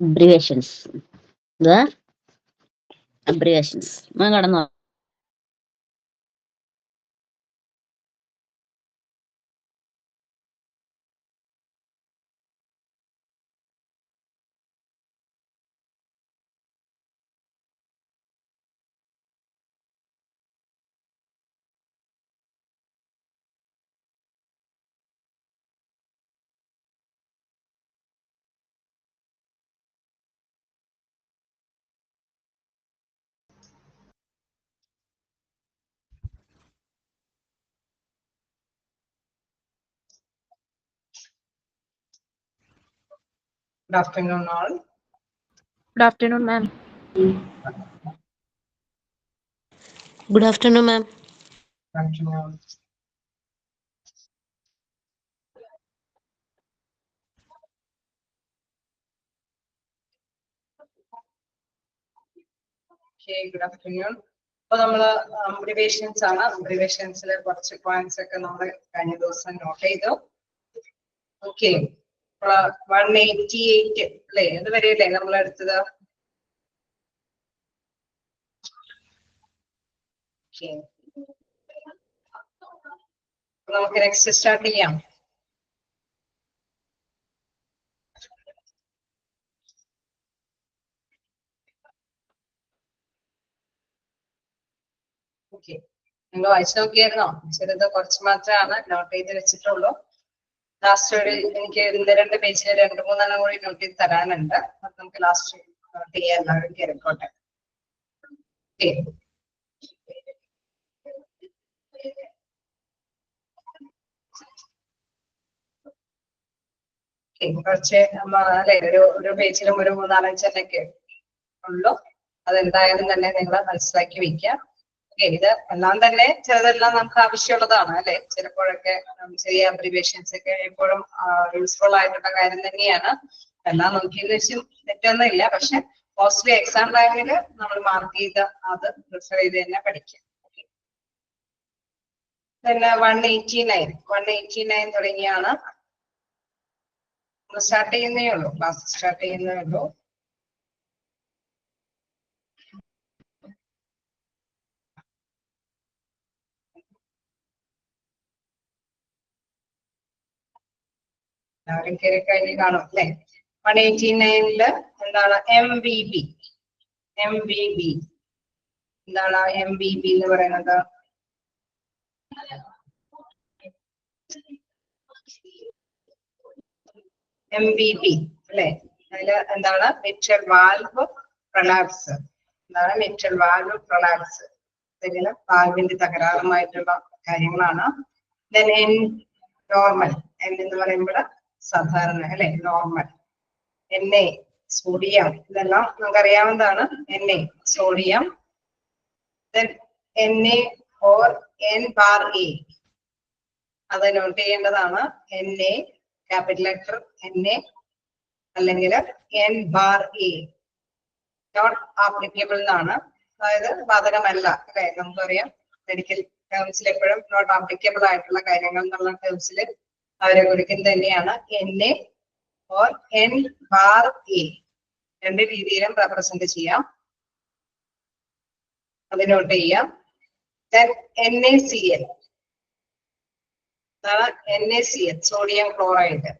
abbreviations. The abbreviations. കടന്നു. Good afternoon, all. Good afternoon, ma'am. Good afternoon, ma'am. Good afternoon. Okay, good afternoon. അപ്പോൾ നമ്മൾ abbreviations ആണ്. അബ്രിവേഷൻസിലെ കുറച്ച് points ഒക്കെ നമ്മൾ കഴിഞ്ഞ ദിവസം നോട്ട് ചെയ്തു. ഓക്കെ, 188 അല്ലേ, അതുവരെ അല്ലേ നമ്മൾ എടുത്തത്? നമുക്ക് നെക്സ്റ്റ് സ്റ്റാർട്ട് ചെയ്യാം. ഓക്കെ, നിങ്ങൾ വായിച്ചു നോക്കിയായിരുന്നോ? ചെറുത് കുറച്ച് മാത്രമാണ് നോട്ട് ചെയ്ത് വെച്ചിട്ടുള്ളൂ. ലാസ്റ്റ് ഒരു എനിക്ക് 2 പേജിൽ 2-3 കൂടി നോട്ട് ചെയ്ത് തരാനുണ്ട്. അത് നമുക്ക് ലാസ്റ്റ് നോട്ട് ചെയ്യാൻ എല്ലാവരും കയറിക്കോട്ടെ. കുറച്ച് അല്ലെ ഒരു പേജിലും ഒരു 3-4 ഉള്ളൂ. അതെന്തായാലും തന്നെ നിങ്ങൾ മനസ്സിലാക്കി വെക്കുക. ഇത് എല്ലാം തന്നെ ചിലതെല്ലാം നമുക്ക് ആവശ്യമുള്ളതാണ് അല്ലെ. ചിലപ്പോഴൊക്കെ ചെറിയ അബ്രിവേഷൻസ് ഒക്കെ എപ്പോഴും യൂസ്ഫുൾ ആയിട്ടുള്ള കാര്യം തന്നെയാണ്. എല്ലാം നോക്കിയെന്ന് വെച്ചും തെറ്റൊന്നുമില്ല. പക്ഷെ മോസ്റ്റ്ലി എക്സാം ടൈമിൽ നമ്മൾ മാർക്ക് ചെയ്ത് അത് പ്രിഫർ ചെയ്ത് തന്നെ പഠിക്കാം. പിന്നെ 189 തുടങ്ങിയാണ് സ്റ്റാർട്ട് ചെയ്യുന്നേ ഉള്ളൂ. ക്ലാസ് സ്റ്റാർട്ട് ചെയ്യുന്നേ ഉള്ളൂ. എല്ലാവരും കയറി കഴിഞ്ഞ് കാണും അല്ലെ. 189 എന്താണ് MVB? എന്താണ് MVB എന്ന് പറയുന്നത്? MVB അല്ലെ. അതില് എന്താണ്? Mitral valve prolapse. എന്താണ് മിട്രൽ വാൽവ് പ്രൊലാപ്സ്? എന്തെങ്കിലും വാൽവിന്റെ തകരാറുമായിട്ടുള്ള കാര്യങ്ങളാണ്. Then N normal. N എന്ന് പറയുമ്പോൾ സാധാരണ അല്ലെ, നോർമൽ. Na സോഡിയം, ഇതെല്ലാം നമുക്കറിയാവുന്നതാണ്. Na sodium. Then Na or N bar A, അത് നോട്ട് ചെയ്യേണ്ടതാണ്. Na ക്യാപിറ്റൽ ലെറ്റർ Na അല്ലെങ്കിൽ N bar A not applicable എന്നാണ്. അതായത് ബാധകമല്ല അല്ലെ. നമുക്കറിയാം മെഡിക്കൽ ടേംസിൽ എപ്പോഴും നോട്ട് ആപ്ലിക്കബിൾ ആയിട്ടുള്ള കാര്യങ്ങൾ എന്നുള്ള ടേംസിൽ അവരെ കുറിക്കുന്നത് തന്നെയാണ് Na or N bar A. 2 രീതിയിലും റെപ്രസെന്റ് ചെയ്യാം. അത് നോട്ട് ചെയ്യാം. Then NaCl, NaCl sodium chloride.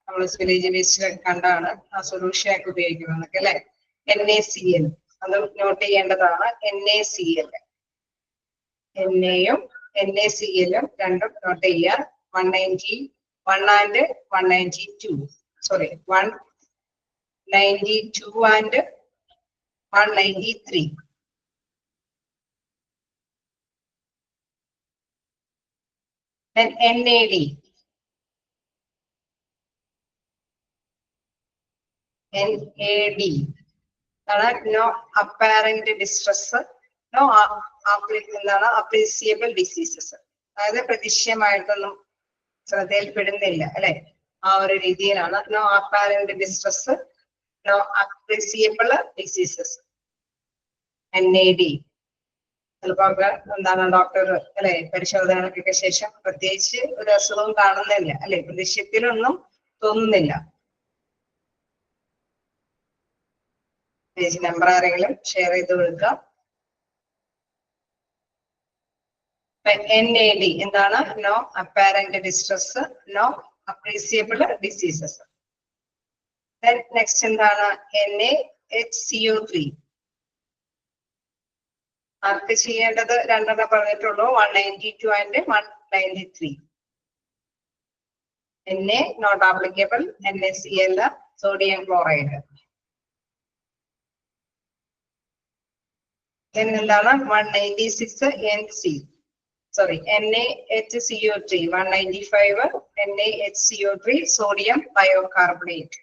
നമ്മൾ വില്ലേജ് വേസ്റ്റിൽ കണ്ടാണ് ആ സൊല്യൂഷൻ ഒക്കെ ഉപയോഗിക്കുന്നത് അല്ലെ. NaCl അത് നോട്ട് ചെയ്യേണ്ടതാണ്. NaCl എന്നയും NaCl-ഉം രണ്ടും നോട്ട് ചെയ്യുക. 191 and 192, sorry 192 and 193. Then NAD, no apparent distress, no appreciable diseases. അതായത് പ്രതിഷ്യമായിട്ടൊന്നും ശ്രദ്ധയിൽപ്പെടുന്നില്ല അല്ലെ. ആ ഒരു രീതിയിലാണ്. No apparent distress, no appreciable diseases. NAD ചിലപ്പോ എന്താണ് ഡോക്ടർ അല്ലെ പരിശോധനകൾക്കൊക്കെ ശേഷം പ്രത്യേകിച്ച് ഒരു അസുഖവും കാണുന്നില്ല അല്ലെ, പ്രതിഷ്യത്തിലൊന്നും തോന്നുന്നില്ല. പേജ് നമ്പർ ആരെങ്കിലും ഷെയർ ചെയ്ത് കൊടുക്കുക. NAD എന്താണ്? No apparent distress, no appreciable diseases. Next എന്താണ്? NaHCO3. ആർക്ക് ചെയ്യേണ്ടത്? രണ്ടെണ്ണം പറഞ്ഞിട്ടുള്ളൂ, 192 and 193. Na not applicable, NaCl sodium chloride. എന്താണ്? 196 NC, sorry NaHCO3, 195 NaHCO3 sodium bicarbonate,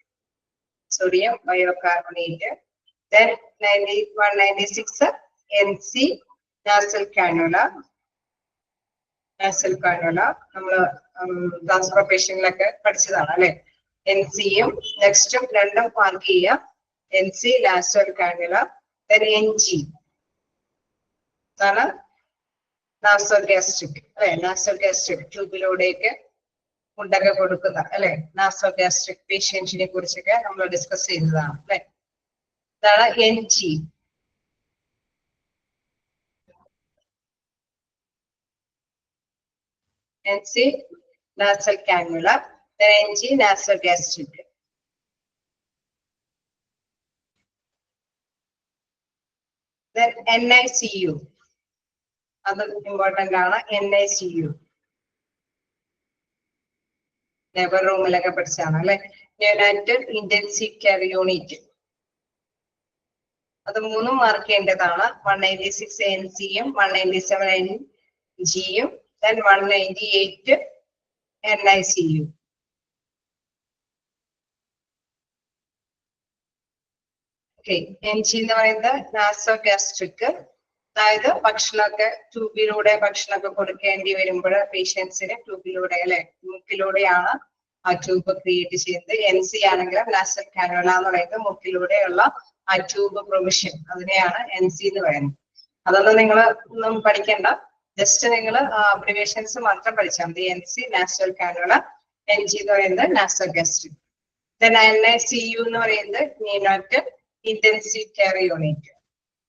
sodium bicarbonate. Then 196 NC nasal cannula. Nasal cannula നമ്മൾ ട്രാൻസ്പോർട്ടേഷനിലൊക്കെ പഠിച്ചതാണ് അല്ലെ. NCയും നെക്സ്റ്റും രണ്ടും മാർക്ക് ചെയ്യാം. NC nasal cannula. Then NG ആണ് നാസോഗാസ്ട്രിക് അല്ലെ. നാസോഗാസ്ട്രിക് ട്യൂബിലൂടെയൊക്കെ ഫുഡൊക്കെ കൊടുക്കുന്ന അല്ലെ. നാസോഗാസ്ട്രിക് പേഷ്യൻസിനെ കുറിച്ചൊക്കെ നമ്മൾ ഡിസ്കസ് ചെയ്തതാണ് അല്ലെ. ഇതാണ് NG. NC nasal cannula, then NG nasogastric. Then NICU, അത് ഇമ്പോർട്ടന്റ് ആണ്. NICU ലേബർ റൂമിലൊക്കെ പഠിച്ചാണ് അല്ലെ. യുണൈറ്റഡ് ഇന്റൻസീവ് കെയർ യൂണിറ്റ്, അത് മൂന്നും മാർക്ക് ചെയ്യേണ്ടതാണ്. 196 NCയും 197 NGയും then 198 NICU. ഓക്കെ, NG എന്ന് പറയുന്നത് നാസോഗാസ്ട്രിക്, അതായത് ഭക്ഷണമൊക്കെ ട്യൂബിലൂടെ ഭക്ഷണമൊക്കെ കൊടുക്കേണ്ടി വരുമ്പോൾ പേഷ്യൻസിന് ട്യൂബിലൂടെ അല്ലെ, മൂക്കിലൂടെയാണ് ആ ട്യൂബ് ക്രിയേറ്റ് ചെയ്യുന്നത്. NC ആണെങ്കിൽ നാസൽ കാനുല എന്ന് പറയുന്നത് മൂക്കിലൂടെയുള്ള ആ ട്യൂബ് പ്രൊവിഷൻ, അതിനെയാണ് NC എന്ന് പറയുന്നത്. അതൊന്നും നിങ്ങൾ ഒന്നും പഠിക്കണ്ട, ജസ്റ്റ് നിങ്ങൾ അബ്രിവേഷൻസ് മാത്രം പഠിച്ചാൽ മതി. NC നാസൽ കാനുല, NG എന്ന് പറയുന്നത് നാസോഗാസ്ട്രിക്. then NICU എന്ന് പറയുന്നത് യുണൈറ്റഡ് ഇന്റൻസീവ് കെയർ യൂണിറ്റ്,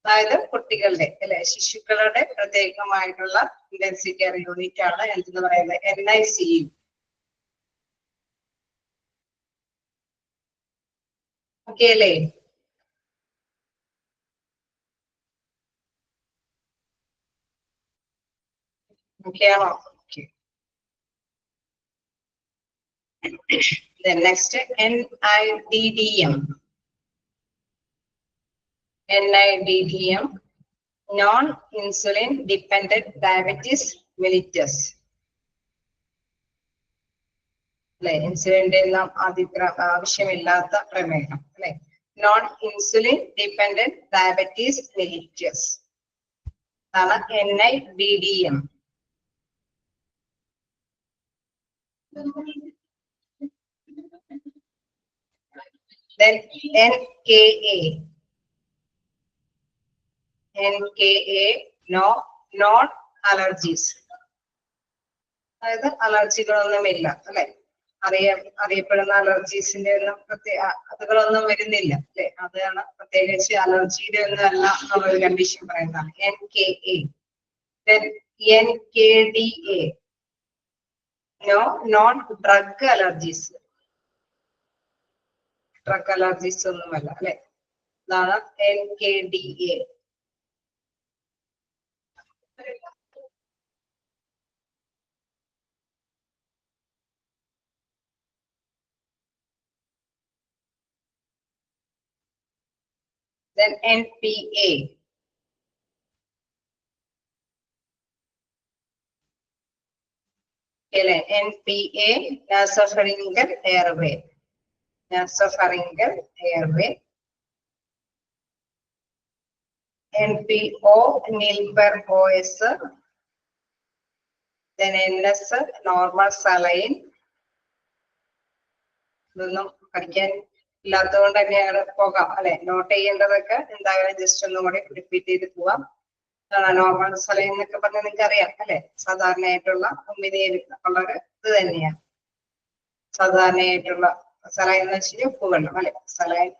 അതായത് കുട്ടികളുടെ അല്ലെ ശിശുക്കളുടെ പ്രത്യേകമായിട്ടുള്ള ഇന്റൻസീവ് കെയർ യൂണിറ്റ് ആണ് എന്തെന്ന് പറയുന്നത് NICU. ഓക്കെ അല്ലേ? ഓക്കെ ആണോ? Okay. Then next NIDDM. NIDDM, non-insulin dependent diabetes mellitus. അല്ലെ, ഇൻസുലിന്റെ എല്ലാം ആവശ്യമില്ലാത്ത പ്രമേഹം അല്ലെ. Non insulin dependent diabetes mellitus ആണ് NIDDM. Then NKA. NKA, no non allergies, അതായത് അലർജികളൊന്നുമില്ല അല്ലെ. അറിയപ്പെടുന്ന അലർജീസിന്റെ ഒന്നും അതുകളൊന്നും വരുന്നില്ല അല്ലെ. അതാണ് പ്രത്യേകിച്ച് അലർജിയുടെ ഒന്നും അല്ല നമ്മളൊരു കണ്ടീഷൻ പറയുന്നതാണ് NKA. Then NKDA, no non drug allergies, drug allergies ഒന്നുമല്ല അല്ലെ. ഇതാണ് NKDA. Then NPA. NPA, nasopharyngeal airway. Nasopharyngeal airway. NPO, Nilper-OS. Then NS, normal saline. ഇതൊന്നും പഠിക്കാൻ ഇല്ലാത്തതുകൊണ്ട് തന്നെ ഞങ്ങൾ പോകാം അല്ലെ. നോട്ട് ചെയ്യേണ്ടതൊക്കെ എന്തായാലും ജസ്റ്റ് ഒന്നും കൂടി റിപ്പീറ്റ് ചെയ്ത് പോവാം. നോർമൽ സലൈൻ എന്നൊക്കെ പറഞ്ഞാൽ നിങ്ങൾക്ക് അറിയാം അല്ലെ. സാധാരണയായിട്ടുള്ള ഉള്ളൊരു ഇത് തന്നെയാണ്. സാധാരണയായിട്ടുള്ള സലൈൻ എന്ന് വെച്ചാൽ ഉപ്പുവെള്ളം അല്ലെ. സലൈൻ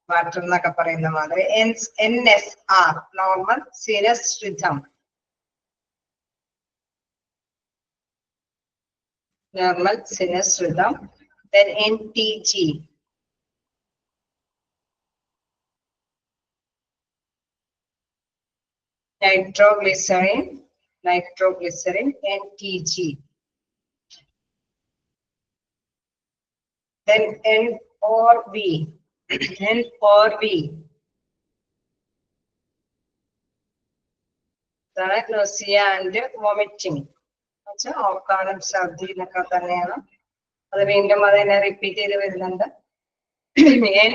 വാട്ടർ എന്നൊക്കെ പറയുന്ന മാതിരി. NSR normal sinus rhythm, normal sinus rhythm. Then NTG, nitroglycerin, NTG. Then N or V, nausea and vomiting. ഓക്കാനം ഛർദി എന്നൊക്കെ തന്നെയാണ്. അത് വീണ്ടും അതിനെ റിപ്പീറ്റ് ചെയ്ത് വരുന്നുണ്ട്. N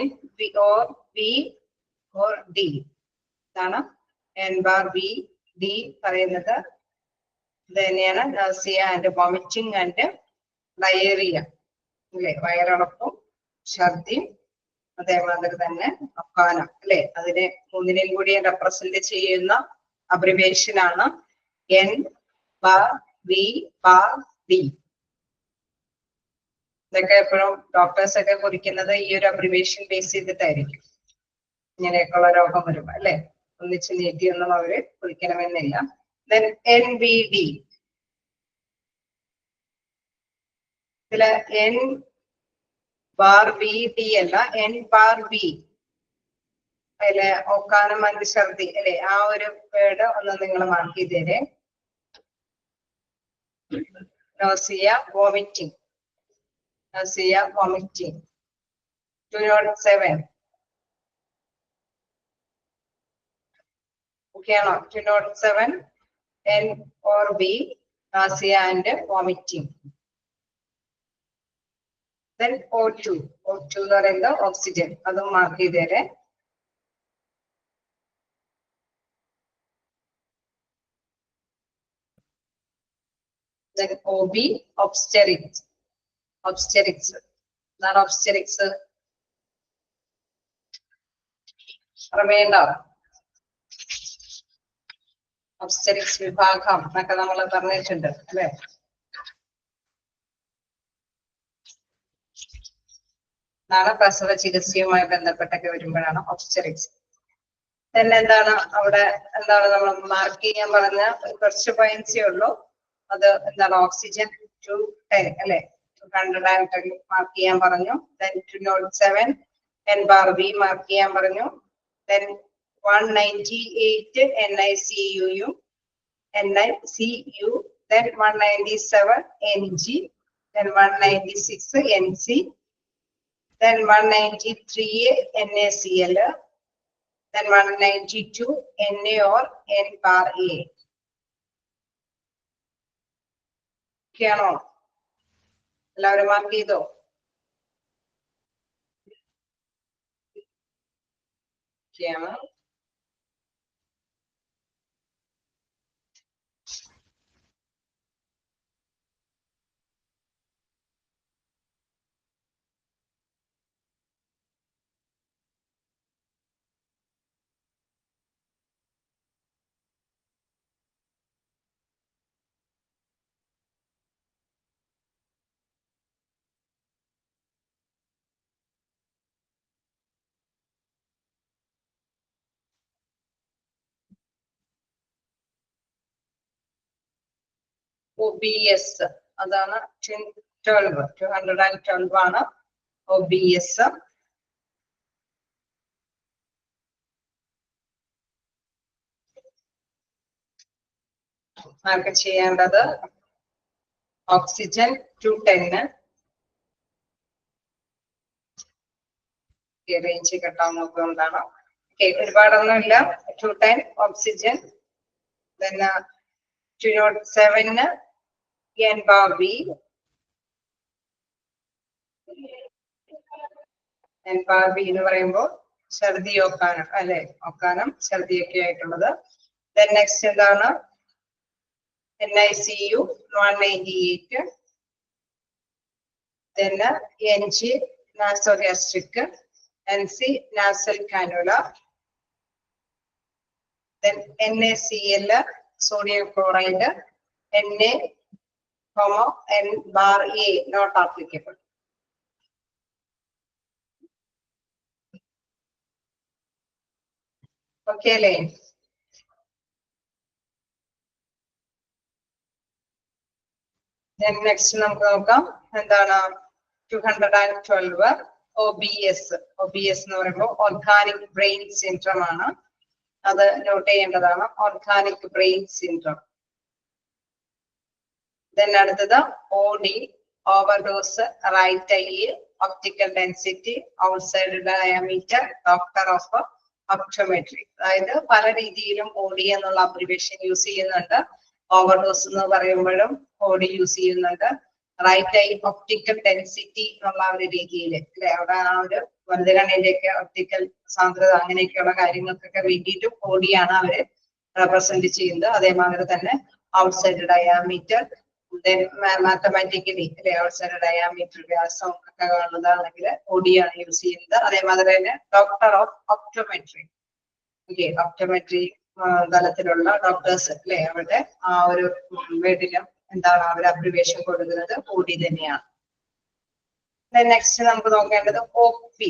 or D ഇതാണ് NBD പറയുന്നത്. ഇത് തന്നെയാണ് nausea and vomiting and diarrhea അല്ലെ, വയറിളക്കും ഛർദിയും അതേമാതിരി തന്നെ ഒക്കാനം അല്ലെ. അതിനെ മൂന്നിനെയും കൂടി റെപ്രസെന്റ് ചെയ്യുന്ന അബ്രിവേഷൻ ആണ് NBD. ഇതൊക്കെ എപ്പോഴും ഡോക്ടേഴ്സ് ഒക്കെ കുറിക്കുന്നത് ഈ ഒരു അബ്രിവേഷൻ ബേസ് ചെയ്തിട്ടായിരിക്കും. ഇങ്ങനെയൊക്കെയുള്ള രോഗം വരുമ്പോ അല്ലെ, ഒന്നിച്ച് നീട്ടിയൊന്നും അവര് കുറിക്കണമെന്നില്ല. Then NBD, ഇതില് NBD അല്ല, NB. അതിലെ ഒക്കാനം and ഛർദി അല്ലെ, ആ ഒരു വേർഡ് ഒന്ന് നിങ്ങൾ മാർക്ക് ചെയ്തേരെ. nausea, vomiting. 207. Okay ആണോ? 207 N or B, nausea and vomiting. Then O2 എന്ന് പറയുന്നത് ഓക്സിജൻ, അതും മാർക്ക് ചെയ്തേരെ. Then OB, obstetrics. എന്താണ് obstetrics? അറിയേണ്ടോ? obstetrics വിഭാഗം എന്നൊക്കെ നമ്മൾ പറഞ്ഞിട്ടുണ്ട് അല്ലെ. എന്നാണ് പ്രസവ ചികിത്സയുമായി ബന്ധപ്പെട്ടൊക്കെ വരുമ്പോഴാണ് obstetrics. തന്നെ എന്താണ് അവിടെ നമ്മൾ മാർക്ക് ചെയ്യാൻ പറഞ്ഞ കുറച്ച് പോയിന്റ്സേ ഉള്ളൂ. അത് എന്താണ് ഓക്സിജൻ 210 അല്ലെ, 210 മാർക്ക് ചെയ്യാൻ പറഞ്ഞു. Then 207 NBD മാർക്ക് ചെയ്യാൻ പറഞ്ഞു. Then 198 NICU, then 197 NG, then 196 NC, then 193 NaCl, then 192 Na or NA. ആണോ? എല്ലാവരും മാർക്ക് ചെയ്തോ? OBS അതാണ് 212 ആണ് OBS. മാർക്ക് ചെയ്യേണ്ടത് ഓക്സിജൻ 210 റേഞ്ച് കിട്ടാൻ നോക്കുന്നതാണ്. ഒരുപാടൊന്നുമില്ല. 210 ഓക്സിജൻ. പിന്നെ 207 NBD, എന്ന് പറയുമ്പോൾ ഛർദി ഒക്കാനം അല്ലെ, ഒക്കാനം ഛർദിയൊക്കെ ആയിട്ടുള്ളത്. Then next എന്താണ് NICU 198, then NG nasogastric, NC nasal cannula, then NaCl sodium chloride, Na, NBA not applicable. Okay അല്ലേ? നെക്സ്റ്റ് നമുക്ക് നോക്കാം എന്താണ് 212 OBS. OBS എന്ന് പറയുമ്പോൾ ഓർഗാനിക് ബ്രെയിൻ സിൻഡ്രോം ആണ്. അത് നോട്ട് ചെയ്യേണ്ടതാണ്, ഓർഗാനിക് ബ്രെയിൻ സിൻഡ്രോം. Then അടുത്തത് OD, overdose, right eye, optical density, outside diameter, doctor of optometry. അതായത് പല രീതിയിലും OD എന്നുള്ള അബ്രിവേഷൻ യൂസ് ചെയ്യുന്നുണ്ട്. ഓവർഡോസ് എന്ന് പറയുമ്പോഴും OD യൂസ് ചെയ്യുന്നുണ്ട്. റൈറ്റ് ഐ, ഒപ്റ്റിക്കൽ ഡെൻസിറ്റി എന്നുള്ള ഒരു രീതിയിൽ അല്ലെ, അവിടെ ആ ഒരു വലുതുകണ്ണിന്റെയൊക്കെ ഒപ്റ്റിക്കൽ സാന്ദ്രത അങ്ങനെയൊക്കെയുള്ള കാര്യങ്ങൾക്കൊക്കെ വേണ്ടിയിട്ടും OD ആണ് അവര് റെപ്രസെന്റ് ചെയ്യുന്നത്. അതേമാതിരി തന്നെ ഔട്ട്സൈഡ് ഡയാമീറ്റർ, മാത്തമാറ്റിക്കലി അല്ലെ ഔട്ട്സൈഡ് ഡയാമീറ്റർ വ്യാസം ഒക്കെ കാണുന്നതാണെങ്കിൽ OD ആണ് യൂസ് ചെയ്യുന്നത്. അതേമാതിരി തന്നെ doctor of optometry, okay, optometry തലത്തിലുള്ള ഡോക്ടേഴ്സ് അല്ലെ, അവരുടെ ആ ഒരു വീട്ടിലും എന്താണ് അവർ അബ്രിവേഷൻ കൊടുക്കുന്നത് OD തന്നെയാണ്. നെക്സ്റ്റ് നമുക്ക് നോക്കേണ്ടത് OP.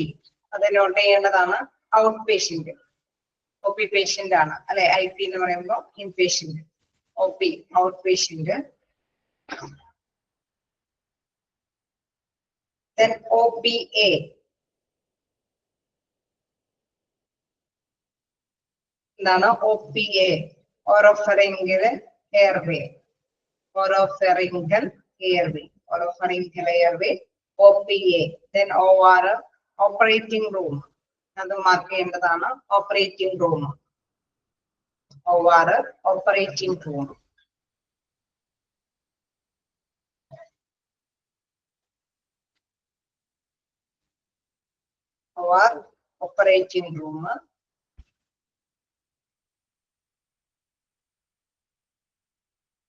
അത് നോട്ട് ചെയ്യേണ്ടതാണ്, ഔട്ട് പേഷ്യന്റ്. OP പേഷ്യന്റ് ആണ് അല്ലെ, IP എന്ന് പറയുമ്പോൾ inpatient. OP outpatient. Then OPA. എന്താണ് OPA? Oropharyngeal airway. Oropharyngeal airway. Oropharyngeal airway OPA. Then OR, operating room. അത് മാർക്ക് ചെയ്യേണ്ടതാണ്, operating room. OR, operating room. OR, operating room.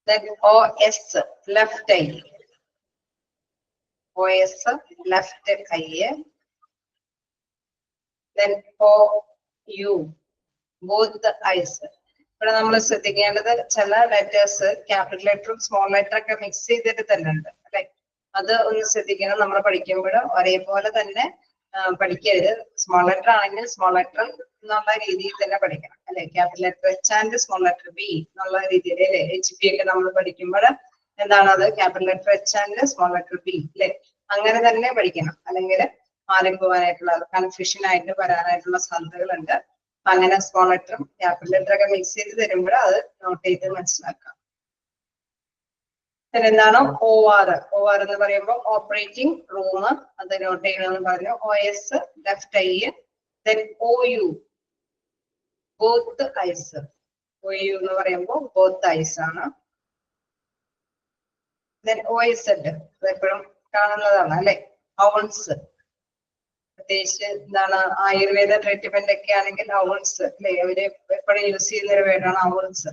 Then OS, left eye. OS, left eye. Then OU, both the eyes. ഇവിടെ നമ്മൾ ശ്രദ്ധിക്കേണ്ടത് ചില letters capital ലെറ്ററും small letter ഒക്കെ mix ചെയ്തിട്ട് തന്നെ ഉണ്ട് അല്ലെ, അത് ഒന്ന് ശ്രദ്ധിക്കണം. നമ്മൾ പഠിക്കുമ്പോൾ ഒരേപോലെ തന്നെ പഠിക്കരുത്. സ്മോൾ ലെറ്റർ ആണെങ്കിൽ സ്മോൾ ലെറ്റർ എന്നുള്ള രീതിയിൽ തന്നെ പഠിക്കണം അല്ലെ. Capital letter H and small letter B എന്നുള്ള രീതിയിൽ അല്ലെ. HP ഒക്കെ നമ്മൾ പഠിക്കുമ്പോൾ എന്താണ് അത് capital letter H and small letter B അല്ലെ, അങ്ങനെ തന്നെ പഠിക്കണം. അല്ലെങ്കിൽ മാറിപ്പോവാനായിട്ടുള്ള കൺഫ്യൂഷൻ ആയിട്ട് വരാനായിട്ടുള്ള സാധ്യതകളുണ്ട്. അങ്ങനെ സ്മോൾ ലെറ്ററും ക്യാപിറ്റൽ ലെറ്റർ ഒക്കെ മിക്സ് ചെയ്ത് തരുമ്പോൾ അത് നോട്ട് ചെയ്ത് മനസ്സിലാക്കാം. എന്താണ് OR? OR എന്ന് പറയുമ്പോൾ ഓപ്പറേറ്റിംഗ് റൂം, അത് നോട്ട് ചെയ്യണമെന്ന് പറഞ്ഞു. OS, left eye. Then OU, both eyes. OU എന്ന് പറയുമ്പോൾ ബോത്ത് ഐസ് ആണ്. Then OZ, എപ്പോഴും കാണുന്നതാണ് അല്ലെ, ഔൺസ്. പ്രത്യേകിച്ച് എന്താണ് ആയുർവേദ ട്രീറ്റ്മെന്റ് ഒക്കെ ആണെങ്കിൽ ഔൺസ് അല്ലെ, അവര് എപ്പോഴും യൂസ് ചെയ്യുന്ന ഒരു വേർഡാണ് ഔൺസ്.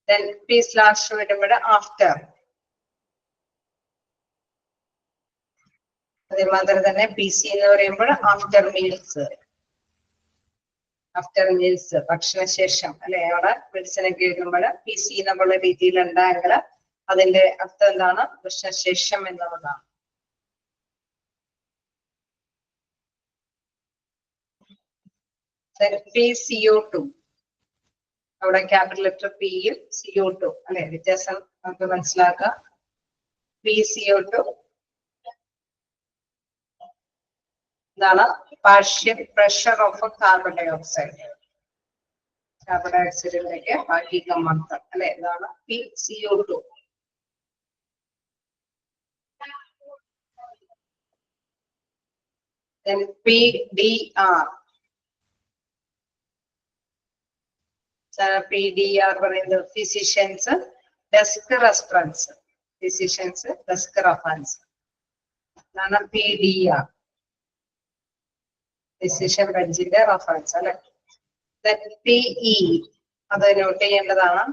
Then P സ്ലാഷ് വരുമ്പോൾ ആഫ്റ്റർ. അതേമാതിരി തന്നെ PC എന്ന് പറയുമ്പോൾ ആഫ്റ്റർ മീൽസ്. ആഫ്റ്റർ മീൽസ്, ഭക്ഷണശേഷം അല്ലെ. അവിടെ മെഡിസിൻ ഒക്കെ എഴുതുമ്പോൾ PC എന്നുള്ള രീതിയിൽ ഉണ്ടായെങ്കിൽ അതിന്റെ അർത്ഥം എന്താണ്? ഭക്ഷണശേഷം എന്നുള്ളതാണ്. PCO2, അവിടെ ക്യാപിറ്റൽ ലെറ്റർ P-യും CO2 അല്ലെ, വ്യത്യാസം നമുക്ക് മനസ്സിലാക്കാം. PCO2 എന്താണ്? Partial pressure of carbon dioxide. Carbon ഡൈ ഓക്സൈഡിലേക്ക് ഭാഗിക മർദ്ദം അല്ലെ, ഇതാണ് PCO2. Then PDR. PDR പറയുന്നത് physicians desk reference. Physicians desk reference എന്നാണ് PDR, ഫിസിഷ്യൻ ബെഞ്ചിന്റെ റെഫറൻസ് അല്ലെ. PE, അത് നോട്ട് ചെയ്യേണ്ടതാണ്.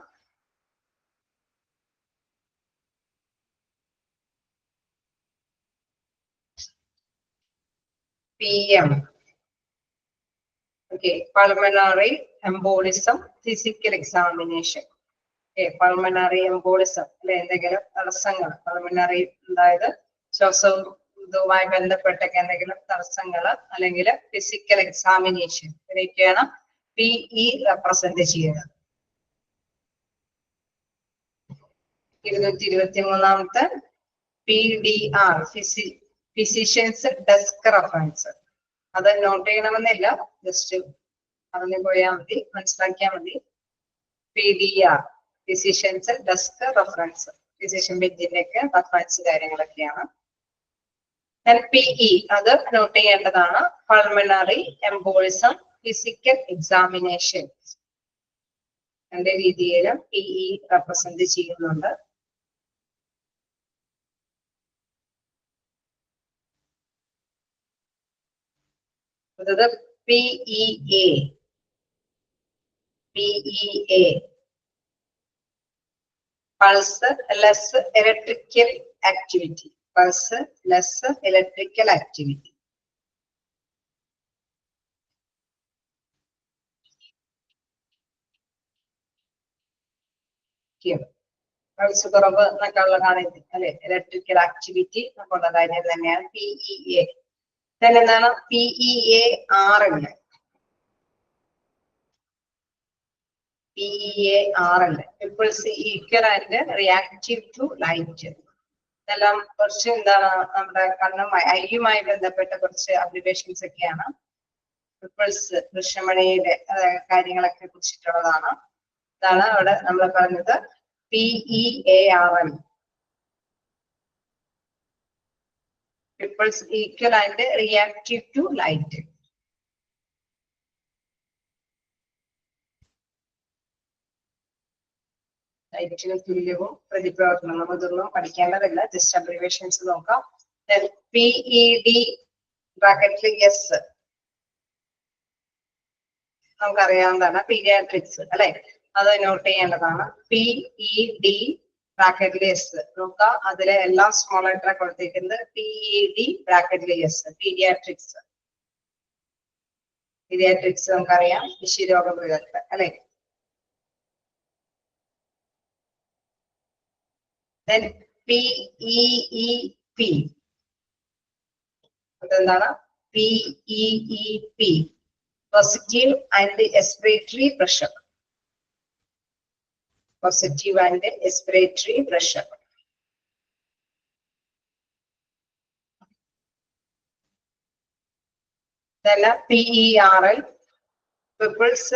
PM, okay, pulmonary embolism, physical examination. Okay, pulmonary embolism അല്ലെ, എന്തെങ്കിലും തടസ്സങ്ങൾ പൾമണറി, അതായത് ശ്വാസം ഇതുമായി ബന്ധപ്പെട്ടൊക്കെ എന്തെങ്കിലും തടസ്സങ്ങൾ അല്ലെങ്കിൽ ഫിസിക്കൽ എക്സാമിനേഷൻ ഇതിനൊക്കെയാണ് PE റെപ്രസെന്റ് ചെയ്യുന്നത്. 223 PDR ഫിസിഷ്യൻസ് ഡെസ്ക് റെഫറൻസ്. അത് നോട്ട് ചെയ്യണമെന്നില്ല, ജസ്റ്റ് പറഞ്ഞു പോയാൽ മതി, മനസ്സിലാക്കിയാൽ മതി. PDR physicians desk reference, physician ബെഞ്ചിന്റെയൊക്കെ റെഫറൻസ് കാര്യങ്ങളൊക്കെയാണ്. PE അത് നോട്ട് ചെയ്യേണ്ടതാണ്. പൾമണറി എംബോളിസം ഫിസിക്കൽ എക്സാമിനേഷൻ രണ്ട് രീതിയിലും PE റെപ്രസെന്റ് ചെയ്യുന്നുണ്ട്. അടുത്തത് PEA. Pulseless electrical activity. Pulseless electrical activity. Pulse കുറവ് എന്നൊക്കെ ഉള്ളതാണ് അല്ലെ, ഇലക്ട്രിക്കൽ ആക്ടിവിറ്റി എന്നുള്ള കാര്യം തന്നെയാണ് PEA. എന്താണ് PEARL? PEARL pupils equal and reactive to light. ഇതെല്ലാം കുറച്ച് എന്താണ് നമ്മുടെ ഐയുമായി ബന്ധപ്പെട്ട കുറച്ച് അബ്രിവേഷൻസ് ഒക്കെയാണ്. പീപ്പിൾസ് കൃഷ്ണമണിയുടെ കാര്യങ്ങളൊക്കെ കുറിച്ചിട്ടുള്ളതാണ്. ഇതാണ് അവിടെ നമ്മൾ പറഞ്ഞത് PEARL. Pupils equal and reactive to light. ലൈറ്റിന് തുല്യവും പ്രതിപ്രവർത്തനം നമുക്കൊന്നും പഠിക്കേണ്ടതില്ല, ജസ്റ്റ് അബ്രിവേഷൻസ് നോക്കാം. PED ബ്രാക്കറ്റിൽ എസ് നമുക്കറിയാവുന്നതാണ്, പീഡിയാട്രിക്സ് അല്ലെ, അത് നോട്ട് ചെയ്യേണ്ടതാണ്. PED ബ്രാക്കറ്റിൽ എസ് നോക്കാം, അതിലെ എല്ലാ സ്മോൾ ലെറ്റർ കൊടുത്തിരിക്കുന്നത് PED ബ്രാക്കറ്റിൽ എസ്, പീഡിയാട്രിക്സ്. പീഡിയാട്രിക്സ് നമുക്കറിയാം, ശിശുരോഗ വിദഗ്ധൻ അല്ലെ. Then PEEP അതെന്താണ്? PEEP positive and expiratory pressure. Positive and expiratory pressure. ഇതെല്ലാം PERL pupils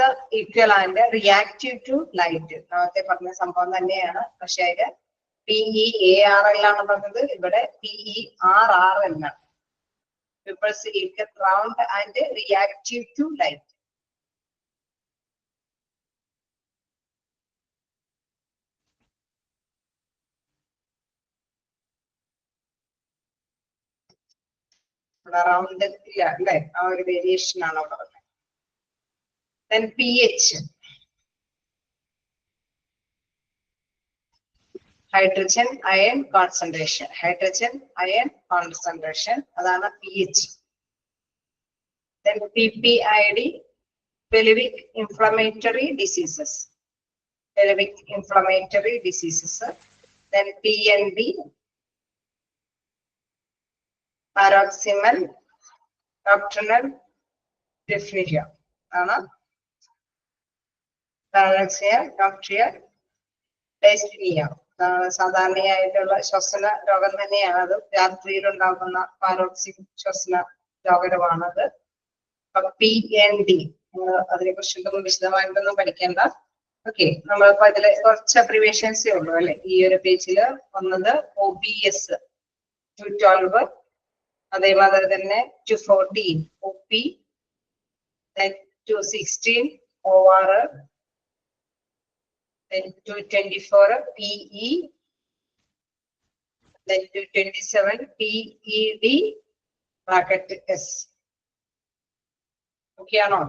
equal and reactive to light. നേരത്തെ പറഞ്ഞ സംഭവം തന്നെയാണ്, പക്ഷെ അതിന് PEARL ആണ് പറഞ്ഞത്, ഇവിടെ PERRL ആണ്. Pupils equal round and reactive to light. Round ഇല്ല അല്ലെ, ആ ഒരു വേരിയേഷൻ ആണ് അവിടെ പറഞ്ഞത്. Then pH hydrogen iron concentration. Hydrogen iron concentration അതാണ് pH. Then PPID pelvic inflammatory diseases. Pelvic inflammatory diseases. Then PNB paroxysmal nocturnal dyspnea ആണ്. paroxysmal nocturnal dyspnea സാധാരണയായിട്ടുള്ള ശ്വസന രോഗം തന്നെയാണ് അത്. രാത്രിയിൽ ഉണ്ടാകുന്ന പാരോക്സിക് ശ്വസന രോഗമാണത്. PND അതിനെ കുറിച്ചൊന്നും വിശദമായിട്ടൊന്നും പഠിക്കേണ്ട. ഓക്കെ, നമ്മളിപ്പോ അതില് കുറച്ച് അബ്രിവേഷൻസേ ഉള്ളൂ അല്ലെ ഈ ഒരു പേജില്. ഒന്നത് OBS 212, അതേമാതിരി തന്നെ 214 OP, 216 OR, 224 PE, 227 PED bracket S. Okay ആണോ?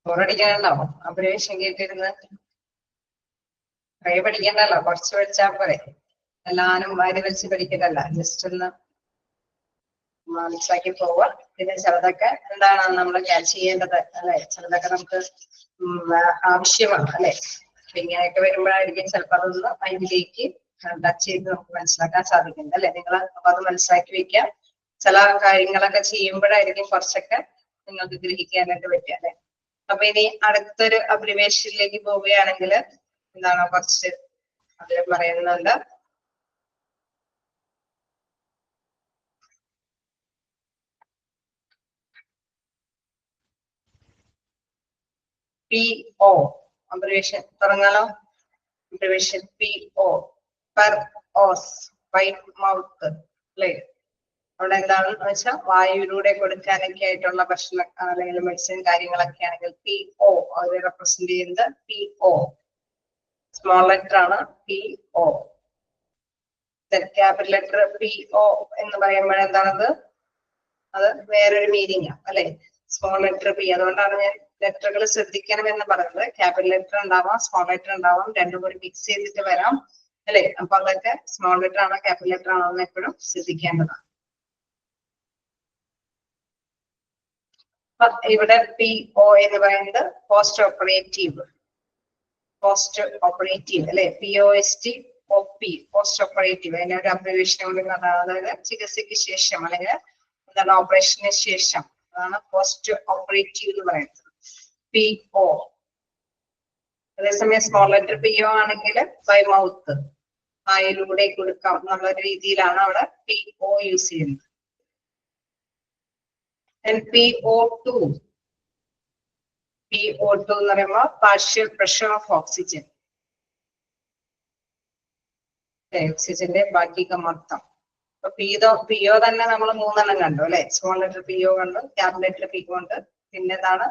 ബോറടിക്കാനുണ്ടാവും അബ്രിവേഷൻ കേട്ടിരുന്ന്. കുറെ പഠിക്കണ്ടല്ലോ, കുറച്ച് പഠിച്ചാൽ പോരെ. എല്ലാരും വാരി വെച്ച് പഠിക്കണ്ടല്ല, ജസ്റ്റ് ഒന്ന് മനസ്സിലാക്കി പോവുക. പിന്നെ ചിലതൊക്കെ എന്താണ് നമ്മൾ ക്യാച്ച് ചെയ്യേണ്ടത് അല്ലെ, ചിലതൊക്കെ നമുക്ക് ആവശ്യമാണ് അല്ലെ. അപ്പൊ ഇങ്ങനെയൊക്കെ വരുമ്പോഴായിരിക്കും ചിലപ്പോൾ അതൊന്ന് മൈൻഡിലേക്ക് ടച്ച് ചെയ്ത് നമുക്ക് മനസ്സിലാക്കാൻ സാധിക്കുന്നത് അല്ലെ. നിങ്ങൾ അപ്പൊ അത് മനസ്സിലാക്കി വെക്കാം. ചില കാര്യങ്ങളൊക്കെ ചെയ്യുമ്പോഴായിരിക്കും കുറച്ചൊക്കെ നിങ്ങൾക്ക് ഗ്രഹിക്കാനായിട്ട് പറ്റുക അല്ലെ. അപ്പൊ ഇനി അടുത്തൊരു അബ്രിവേഷനിലേക്ക് പോവുകയാണെങ്കിൽ എന്താണ് കുറച്ച് അതിൽ പറയുന്നുണ്ട്. PO അബ്രിവേഷൻ തുടങ്ങാലോ. Abbreviation PO per os, white mouth അല്ലെ. അവിടെ എന്താണെന്ന് വെച്ചാൽ വായുവിലൂടെ കൊടുക്കാനൊക്കെ ആയിട്ടുള്ള ഭക്ഷണം അല്ലെങ്കിൽ മെഡിസിൻ കാര്യങ്ങളൊക്കെ ആണെങ്കിൽ PO അത് റെപ്രസെന്റ് ചെയ്യുന്നത് PO സ്മോൾ ലെറ്റർ ആണ്. PO ക്യാപിറ്റൽ ലെറ്റർ PO എന്ന് പറയുമ്പോൾ എന്താണത്, അത് വേറൊരു മീനിങ് ആണ് അല്ലെ. സ്മോൾ ലെറ്റർ P, അതുകൊണ്ടാണ് ഞാൻ ലെറ്ററുകൾ ശ്രദ്ധിക്കണം എന്ന് പറയുന്നത്. ക്യാപിറ്റൽ ലെറ്റർ ഉണ്ടാവാം, സ്മോൾ ലെറ്റർ ഉണ്ടാവാം, രണ്ടും കൂടി മിക്സ് ചെയ്തിട്ട് വരാം അല്ലെ. അപ്പൊ അതൊക്കെ സ്മോൾ ലെറ്റർ ആണോ ക്യാപിറ്റൽ ലെറ്റർ ആണോ എന്ന് എപ്പോഴും ശ്രദ്ധിക്കേണ്ടതാണ്. ഇവിടെ PO എന്ന് പറയുന്നത് പോസ്റ്റ് ഓപ്പറേറ്റീവ്, പോസ്റ്റ് ഓപ്പറേറ്റീവ് അല്ലെ. POSTOP പോസ്റ്റ് ഓപ്പറേറ്റീവ്, അതിന്റെ ഒരു അബ്രിവേഷൻ കൊണ്ട് അതായത് ചികിത്സയ്ക്ക് ശേഷം അല്ലെങ്കിൽ എന്താണ് ഓപ്പറേഷന് ശേഷം, അതാണ് പോസ്റ്റ് ഓപ്പറേറ്റീവ് എന്ന് പറയുന്നത്. PO അതേസമയം സ്മോൾ ലെറ്റർ PO ആണെങ്കിൽ ബൈ മൗത്ത്, വായിലൂടെ കൊടുക്കാം എന്നുള്ള രീതിയിലാണ് അവിടെ PO യൂസ് ചെയ്യുന്നത്. PO2 എന്ന് പറയുമ്പോൾ പാർഷ്യൽ പ്രഷർ ഓഫ് ഓക്സിജൻ, ഓക്സിജന്റെ ഭാഗിക മർദ്ദം. അപ്പൊ PO തന്നെ നമ്മൾ മൂന്നെണ്ണം കണ്ടു അല്ലെ. സ്മോൾ ലെറ്റർ PO കണ്ടു, ക്യാപിറ്റൽ ലെറ്റർ P കൊണ്ട്, പിന്നെ എന്താണ്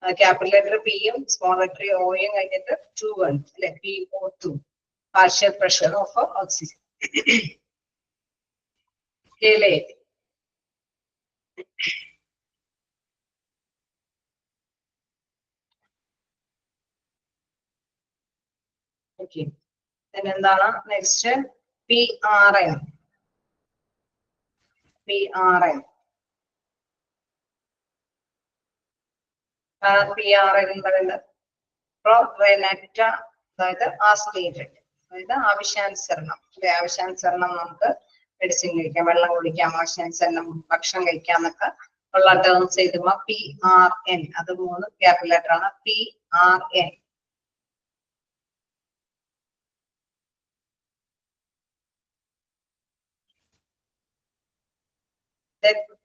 ക്യാപിറ്റൽ ലെറ്റർ Pയും സ്മോൾ ലെറ്റർ Oയും കഴിഞ്ഞിട്ട് 2 കണ്ടു അല്ലെ. PO2 partial pressure of oxygen. അല്ലേ? ഓക്കെ, എന്താണ് നെക്സ്റ്റ് PRN. PRN എന്ന് പറയുന്നത് പ്രൊറെനറ്റ, അതായത് ആസ്പിറേറ്റഡ്, അതായത് ആവശ്യാനുസരണം അല്ലെ. ആവശ്യാനുസരണം നമുക്ക് മെഡിസിൻ കഴിക്കാം, വെള്ളം കുടിക്കാം, ആവശ്യാനുസരണം ഭക്ഷണം കഴിക്കാം എന്നൊക്കെ ഉള്ള ടേംസ് എഴുതുമ്പോ PRN, അത് 3 ക്യാപിറ്റൽ ലെറ്റർ ആണ്. PRN.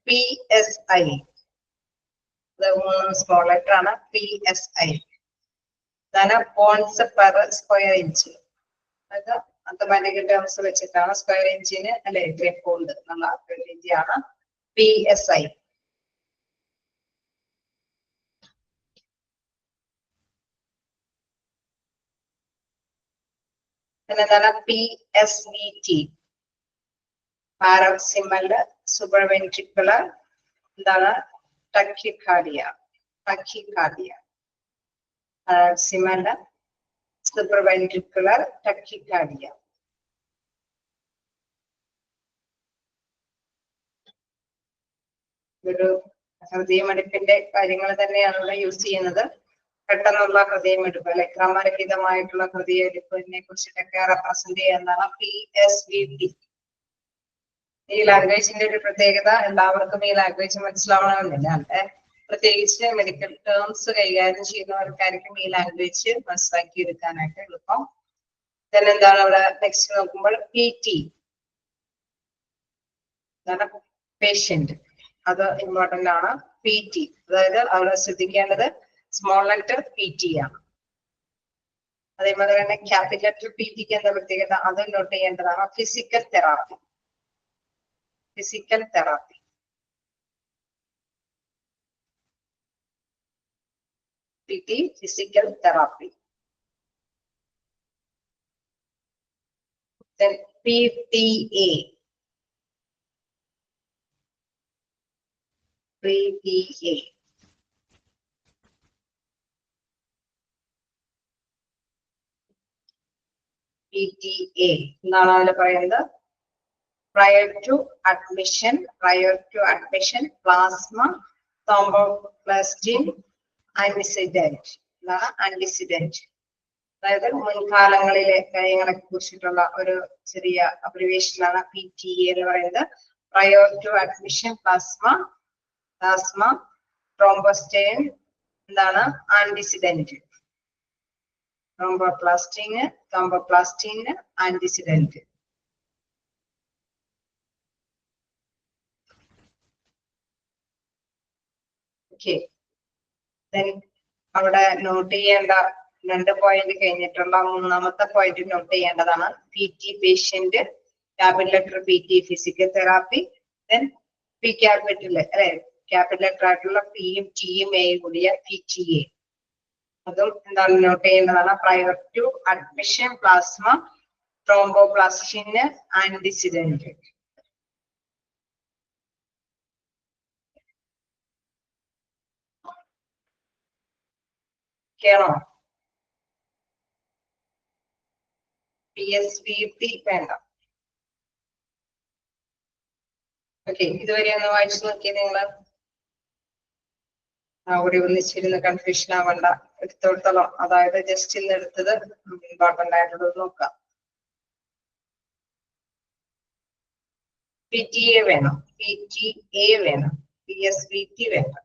PSI, ഇത് 3 സ്മോൾ ലെറ്റർ ആണ്. PSI ഇതാണ് പോൺസ് പെർ സ്ക്വയർ ഇഞ്ച്, അതായത് മാത്തമാറ്റിക്കൽ ടേംസ് വെച്ചിട്ടാണ് സ്ക്വയർ ഇഞ്ചിന് അല്ലെ ഗ്രേഫോൾഡ് എന്നുള്ള ഒരു രീതിയാണ് PSI. പിന്നെ എന്താണ് PSVT, പാരോക്സിമൽ സൂപ്പർവെൻട്രിക്കുലർ എന്താണ് ടക്കികാർഡിയ. പാരോക്സിമൽ സൂപ്പർവെൻട്രിക്കുലർ ടക്കികാർഡിയ. ഒരു ഹൃദയമിടിപ്പിന്റെ കാര്യങ്ങൾ തന്നെയാണ് ഇവിടെ യൂസ് ചെയ്യുന്നത്. പെട്ടെന്നുള്ള ഹൃദയമിടിപ്പ് അല്ലെ, ക്രമരഹിതമായിട്ടുള്ള ഹൃദയമിടിപ്പിനെ കുറിച്ചിട്ടൊക്കെ റെപ്രസെന്റ് ചെയ്യുന്നതാണ് PSVT. ഈ ലാംഗ്വേജിന്റെ ഒരു പ്രത്യേകത, എല്ലാവർക്കും ഈ ലാംഗ്വേജ് മനസ്സിലാവണമെന്നില്ല അല്ലെ. പ്രത്യേകിച്ച് മെഡിക്കൽ ടേംസ് കൈകാര്യം ചെയ്യുന്നവർക്കായിരിക്കും ഈ ലാംഗ്വേജ് മനസ്സിലാക്കി എടുക്കാനായിട്ട് എളുപ്പം. then എന്താണ് അവിടെ നെക്സ്റ്റ് നോക്കുമ്പോൾ PT, പേഷ്യന്റ്, അത് ഇമ്പോർട്ടന്റ് ആണ്. PT, അതായത് അവിടെ ശ്രദ്ധിക്കേണ്ടത് സ്മോൾ ലെറ്റർ PT ആണ്. അതേപോലെ തന്നെ ക്യാപിറ്റൽ ലെറ്റർ PTക്ക് എന്താ പ്രത്യേകത, അത് നോട്ട് ചെയ്യേണ്ടതാണ്. Physical therapy. PT physical therapy. then PTA, PTA എന്താണ് അതിൽ പറയുന്നത്? prior to admission plasma thromboplastin antecedent എന്താണ് antecedent? അതായത് മുൻകാലങ്ങളിലെ കാര്യങ്ങളെ കുറിച്ചിട്ടുള്ള ഒരു ചെറിയ അബ്രിവേഷനാണ് PTA എന്ന് പറയുന്നത്. prior to admission plasma thromboplastin എന്താണ് antecedent. thromboplastin antecedent. Okay. Then അവിടെ നോട്ട് ചെയ്യേണ്ട 2 പോയിന്റ് കഴിഞ്ഞിട്ടുള്ള 3ാമത്തെ പോയിന്റ് നോട്ട് ചെയ്യേണ്ടതാണ്. PT patient, capital letter PT physical therapy, then P capital അല്ലെ ക്യാപിറ്റൽ ലെറ്റർ ആയിട്ടുള്ള പിയും ടിയും എയും കൂടിയ PTA. അതും എന്താണ് നോട്ട് ചെയ്യേണ്ടതാണ്. prior to admission plasma thromboplastin antecedent. കേണോ? PSVP വേണ്ട. ഓക്കെ, ഇതുവരെ ഒന്ന് വായിച്ചു നോക്കി നിങ്ങൾ. അവിടെ ഒന്നിച്ചിരുന്ന് കൺഫ്യൂഷൻ ആവണ്ട, എടുത്തോളാം. അതായത് ജസ്റ്റ് ഇന്ന് എടുത്തത് ഇമ്പോർട്ടന്റ് ആയിട്ടുള്ളത് നോക്കാം. PTA വേണം, PTA വേണം, PSVP വേണ്ട.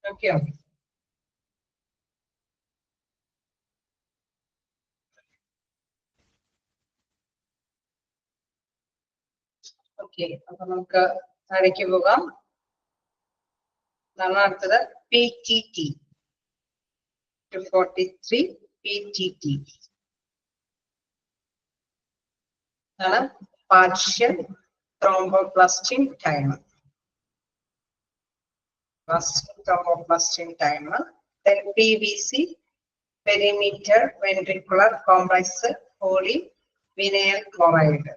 Okay, okay. അപ്പൊ നമുക്ക് താഴേക്ക് പോകാം. അടുത്തത് PTT 243 PTT ആണ് partial thromboplastin time. thromboplastin time. Then PVC perimeter ventricular complex polyvinyl chloride.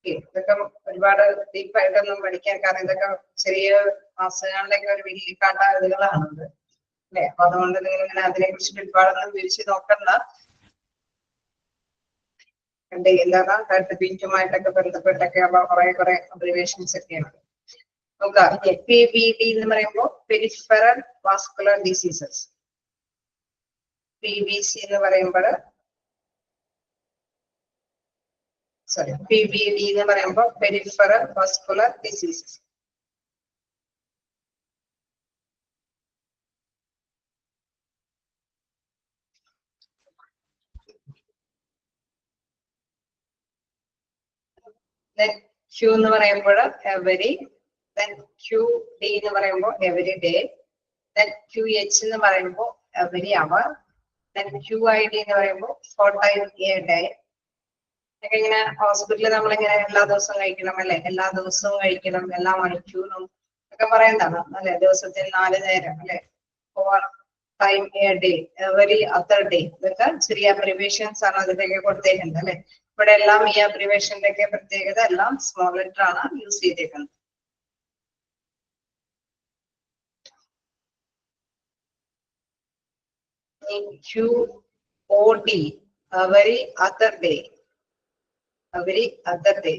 ഇതൊക്കെ ഒരുപാട് ഡീപ്പായിട്ടൊന്നും പഠിക്കാൻ, കാരണം ഇതൊക്കെ ചെറിയ മാസങ്ങളിലേക്ക് ഒരു വലിയ കാട്ടാളുകളാണത് അല്ലെ. അപ്പൊ അതുകൊണ്ട് നിങ്ങൾ ഇങ്ങനെ അതിനെ കുറിച്ചിട്ട് ഒരുപാടൊന്നും വിരിച്ച് നോക്കണ്ട. എന്താണ് ബീറ്റുമായിട്ടൊക്കെ ബന്ധപ്പെട്ടൊക്കെ കുറെ അബ്രിവേഷൻസ് ഒക്കെയാണ്. നോക്കാം. PVD എന്ന് പറയുമ്പോൾ പെരിഫറൽ വാസ്കുലർ ഡിസീസസ്. PVC എന്ന് പറയുമ്പോൾ PVD എന്ന് പറയുമ്പോൾ പെരിഫറൽ വാസ്കുലർ ഡിസീസസ്. Q എന്ന് പറയുമ്പോൾ എവരി, QD എന്ന് പറയുമ്പോൾ എവരി ഡേ, then QH എന്ന് പറയുമ്പോൾ every hour, then QID എന്ന് പറയുമ്പോൾ for time a day. ഒക്കെ ഇങ്ങനെ ഹോസ്പിറ്റലിൽ നമ്മളിങ്ങനെ എല്ലാ ദിവസവും കഴിക്കണം അല്ലെ, എല്ലാ ദിവസവും കഴിക്കണം, എല്ലാ മണിക്കൂറും ഒക്കെ പറയുന്നതാണ് അല്ലെ, ദിവസത്തിൽ 4 നേരം അല്ലെ, for time a day, every other day. ഇതൊക്കെ ചെറിയ അബ്രിവേഷൻസ് ആണ് അതിലേക്ക് കൊടുത്തേക്കുന്നത് അല്ലെ. ഇവിടെ എല്ലാം ഈ അബ്രിവേഷന്റെ ഒക്കെ പ്രത്യേകത എല്ലാം സ്മോൾ ലെറ്റർ ആണ് യൂസ് ചെയ്തേക്കുന്നത്. QOD, every other day, every other day.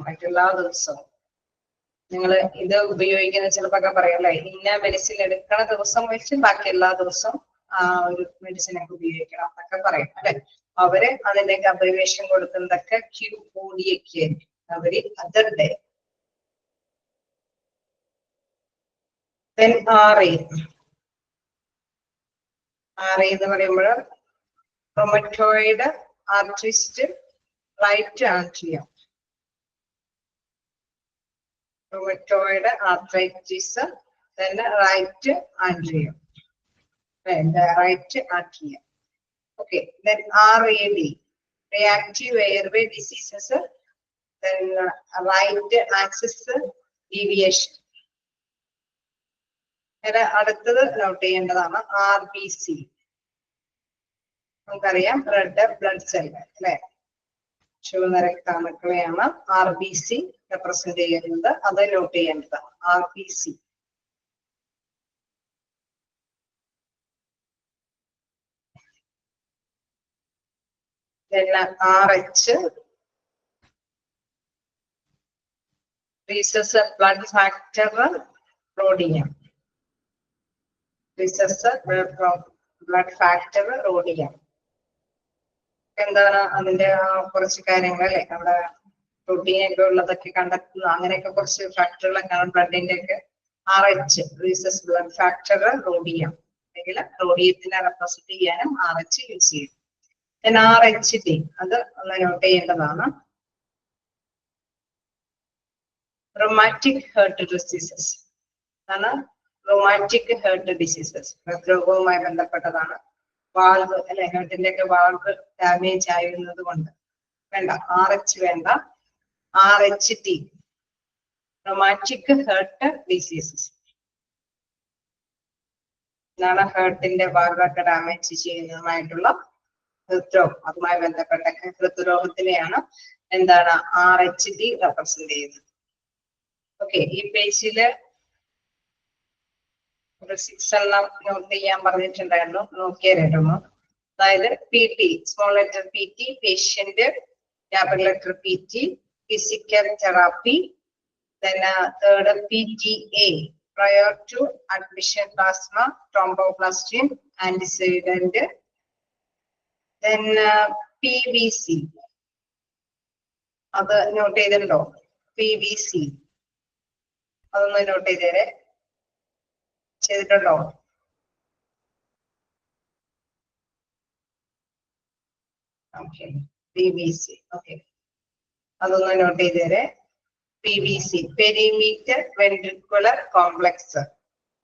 മറ്റെല്ലാ ദിവസവും നിങ്ങൾ ഇത് ഉപയോഗിക്കുന്ന ചിലപ്പോ പറയാം അല്ലെ, ഇന്ന മെഡിസിൻ എടുക്കണ ദിവസം വെച്ച് ബാക്കി എല്ലാ ദിവസവും ആ ഒരു മെഡിസിൻ ഒക്കെ ഉപയോഗിക്കണം എന്നൊക്കെ പറയും അല്ലെ. അവര് അതിലേക്ക് അബ്രിവേഷൻ കൊടുക്കുന്നതൊക്കെ QOD ഒക്കെ ആയിരിക്കും, every other day. Then RA എന്ന് പറയുമ്പോൾ rheumatoid arthritis right atrium, rheumatoid arthritis, then right atrium, right atrium. Okay, then RAD, reactive airway diseases, then right axis deviation. അടുത്തത് നോട്ട് ചെയ്യേണ്ടതാണ് RBC. നമുക്കറിയാം റെഡ് ബ്ലഡ് സെൽ അല്ലെ, ചുവന്ന രക്താണുക്കളെയാണ് RBC represent ചെയ്യുന്നത്, അത് note ചെയ്യേണ്ടതാണ് RBC. RH, rhesus blood factor rhodium, rhesus blood factor rhodium. എന്താണ് അതിന്റെ കുറച്ച് കാര്യങ്ങൾ അല്ലെ, നമ്മുടെ പ്രോട്ടീൻ ഒക്കെ ഉള്ളതൊക്കെ കണ്ടെത്തുന്നു, അങ്ങനെയൊക്കെ കുറച്ച് ഫാക്ടറുകളൊക്കെയാണ് ബ്ലഡിന്റെ ഒക്കെ. RH, rhesus blood factor rhodium, അല്ലെങ്കിൽ റോഡിയത്തിനെ റെപ്രസെന്റ് ചെയ്യാനും RH യൂസ് ചെയ്യും. then RHD, അത് ഒന്ന് നോട്ട് ചെയ്യേണ്ടതാണ്. റൊമാറ്റിക് ഹേർട്ട് ഡിസീസസ് ആണ്, റൊമാറ്റിക് ഹേർട്ട് ഡിസീസസ് ഹൃദ്രോഗവുമായി ബന്ധപ്പെട്ടതാണ്. വാൾവ് അല്ലെ, ഹേർട്ടിന്റെ ഒക്കെ വാൾവ് ഡാമേജ് ആയിരുന്നത് കൊണ്ട് വേണ്ട, RH വേണ്ട. RHD, റൊമാറ്റിക് ഹേർട്ട് ഡിസീസസ്, ഇതാണ് ഹേർട്ടിന്റെ വാൾവൊക്കെ ഡാമേജ് ചെയ്യുന്നതുമായിട്ടുള്ള ഹൃദ്രോഗം, അതുമായി ബന്ധപ്പെട്ട ഹൃദ്രോഗത്തിനെയാണ് എന്താണ് RHD റെപ്രസെന്റ് ചെയ്യുന്നത്. ഓക്കെ, ഈ പേജില് ഒരു 6 എണ്ണം നോട്ട് ചെയ്യാൻ പറഞ്ഞിട്ടുണ്ടായിരുന്നു, നോക്കിയാൽ കേട്ടോ. അതായത് PT, small letter PT, patient, capital letter PT, physical therapy. then third PTA, prior to admission plasma, thromboplastin, antecedent. then PVC, അത് നോട്ട് ചെയ്തിട്ടുണ്ടോ? PVC അതൊന്ന് നോട്ട് ചെയ്തിട്ടുണ്ടോ? Okay, PVC. ഓക്കെ, അതൊന്ന് നോട്ട് ചെയ്തേരെ. PVC, perimeter ventricular complex,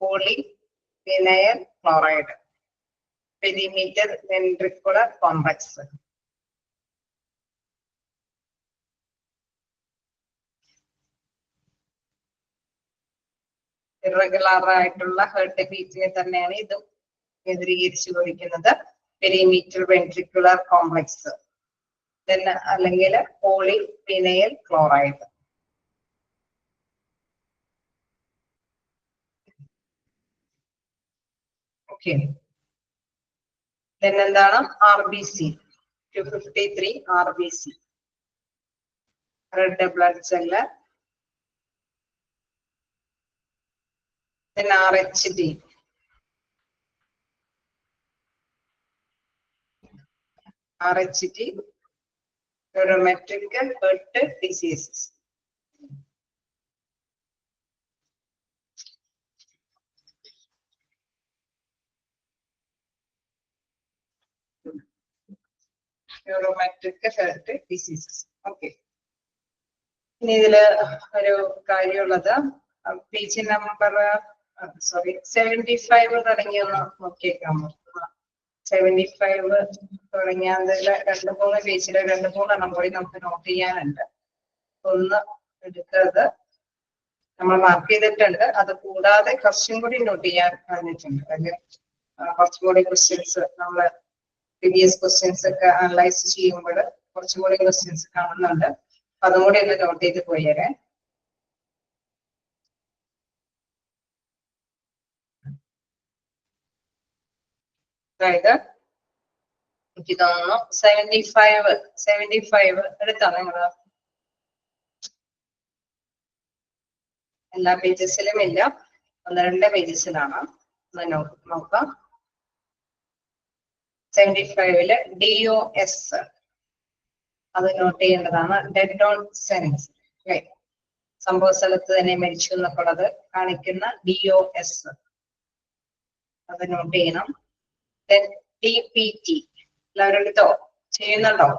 polyvinyl chloride, perimeter ventricular complex. Irregular ആയിട്ടുള്ള heart ബീറ്റിനെ തന്നെയാണ് ഇതും കേന്ദ്രീകരിച്ചു കൊടുക്കുന്നത്, പെരിമീറ്റർ വെൻട്രിക്കുലർ കോംപ്ലക്സ്, അല്ലെങ്കിൽ പോളിവിനൈൽ ക്ലോറൈഡ്. ഓക്കെ, എന്താണ് RBC? 253 RBC, red blood cell. RHD, rheumatic heart diseases. rheumatic heart diseases. Okay, ഇനി ഇതില് ഒരു കാര്യമുള്ളത്, പേജ് നമ്പർ 75 തുടങ്ങിയൊന്ന് നോക്കിയേക്കാമോ? 75 തുടങ്ങിയതില് 2-3 പേജില് 2-3 എണ്ണം കൂടി നമുക്ക് നോട്ട് ചെയ്യാനുണ്ട്. ഒന്ന് എടുത്തത് നമ്മൾ മാർക്ക് ചെയ്തിട്ടുണ്ട്. അത് കൂടാതെ കുറച്ചും കൂടി നോട്ട് ചെയ്യാൻ പറഞ്ഞിട്ടുണ്ട്. അതിൽ കുറച്ചും കൂടി ക്വസ്റ്റ്യൻസ് നമ്മൾ പ്രീവിയസ് ക്വസ്റ്റ്യൻസ് ഒക്കെ അനലൈസ് ചെയ്യുമ്പോൾ കുറച്ചും കൂടി ക്വസ്റ്റ്യൻസ് കാണുന്നുണ്ട്. അതും കൂടി ഒന്ന് നോട്ട് ചെയ്ത് പോയേരെ. അതായത് എനിക്ക് തോന്നുന്നു 75 എടുത്താ നിങ്ങള് എല്ലാ പേജസിലും ഇല്ല, 1-2 പേജസിലാണ്. നോക്കാം. 75-ല് DOS അത് നോട്ട് ചെയ്യേണ്ടതാണ്. ഡെഡ് ഓൺ സെൻസ്, സംഭവ സ്ഥലത്ത് തന്നെ മരിച്ചു എന്നൊക്കെയുള്ളത് കാണിക്കുന്ന DOS അത് നോട്ട് ചെയ്യണം. DPT എല്ലാവരും എടുത്തോ? ചെയ്യുന്നുണ്ടോ?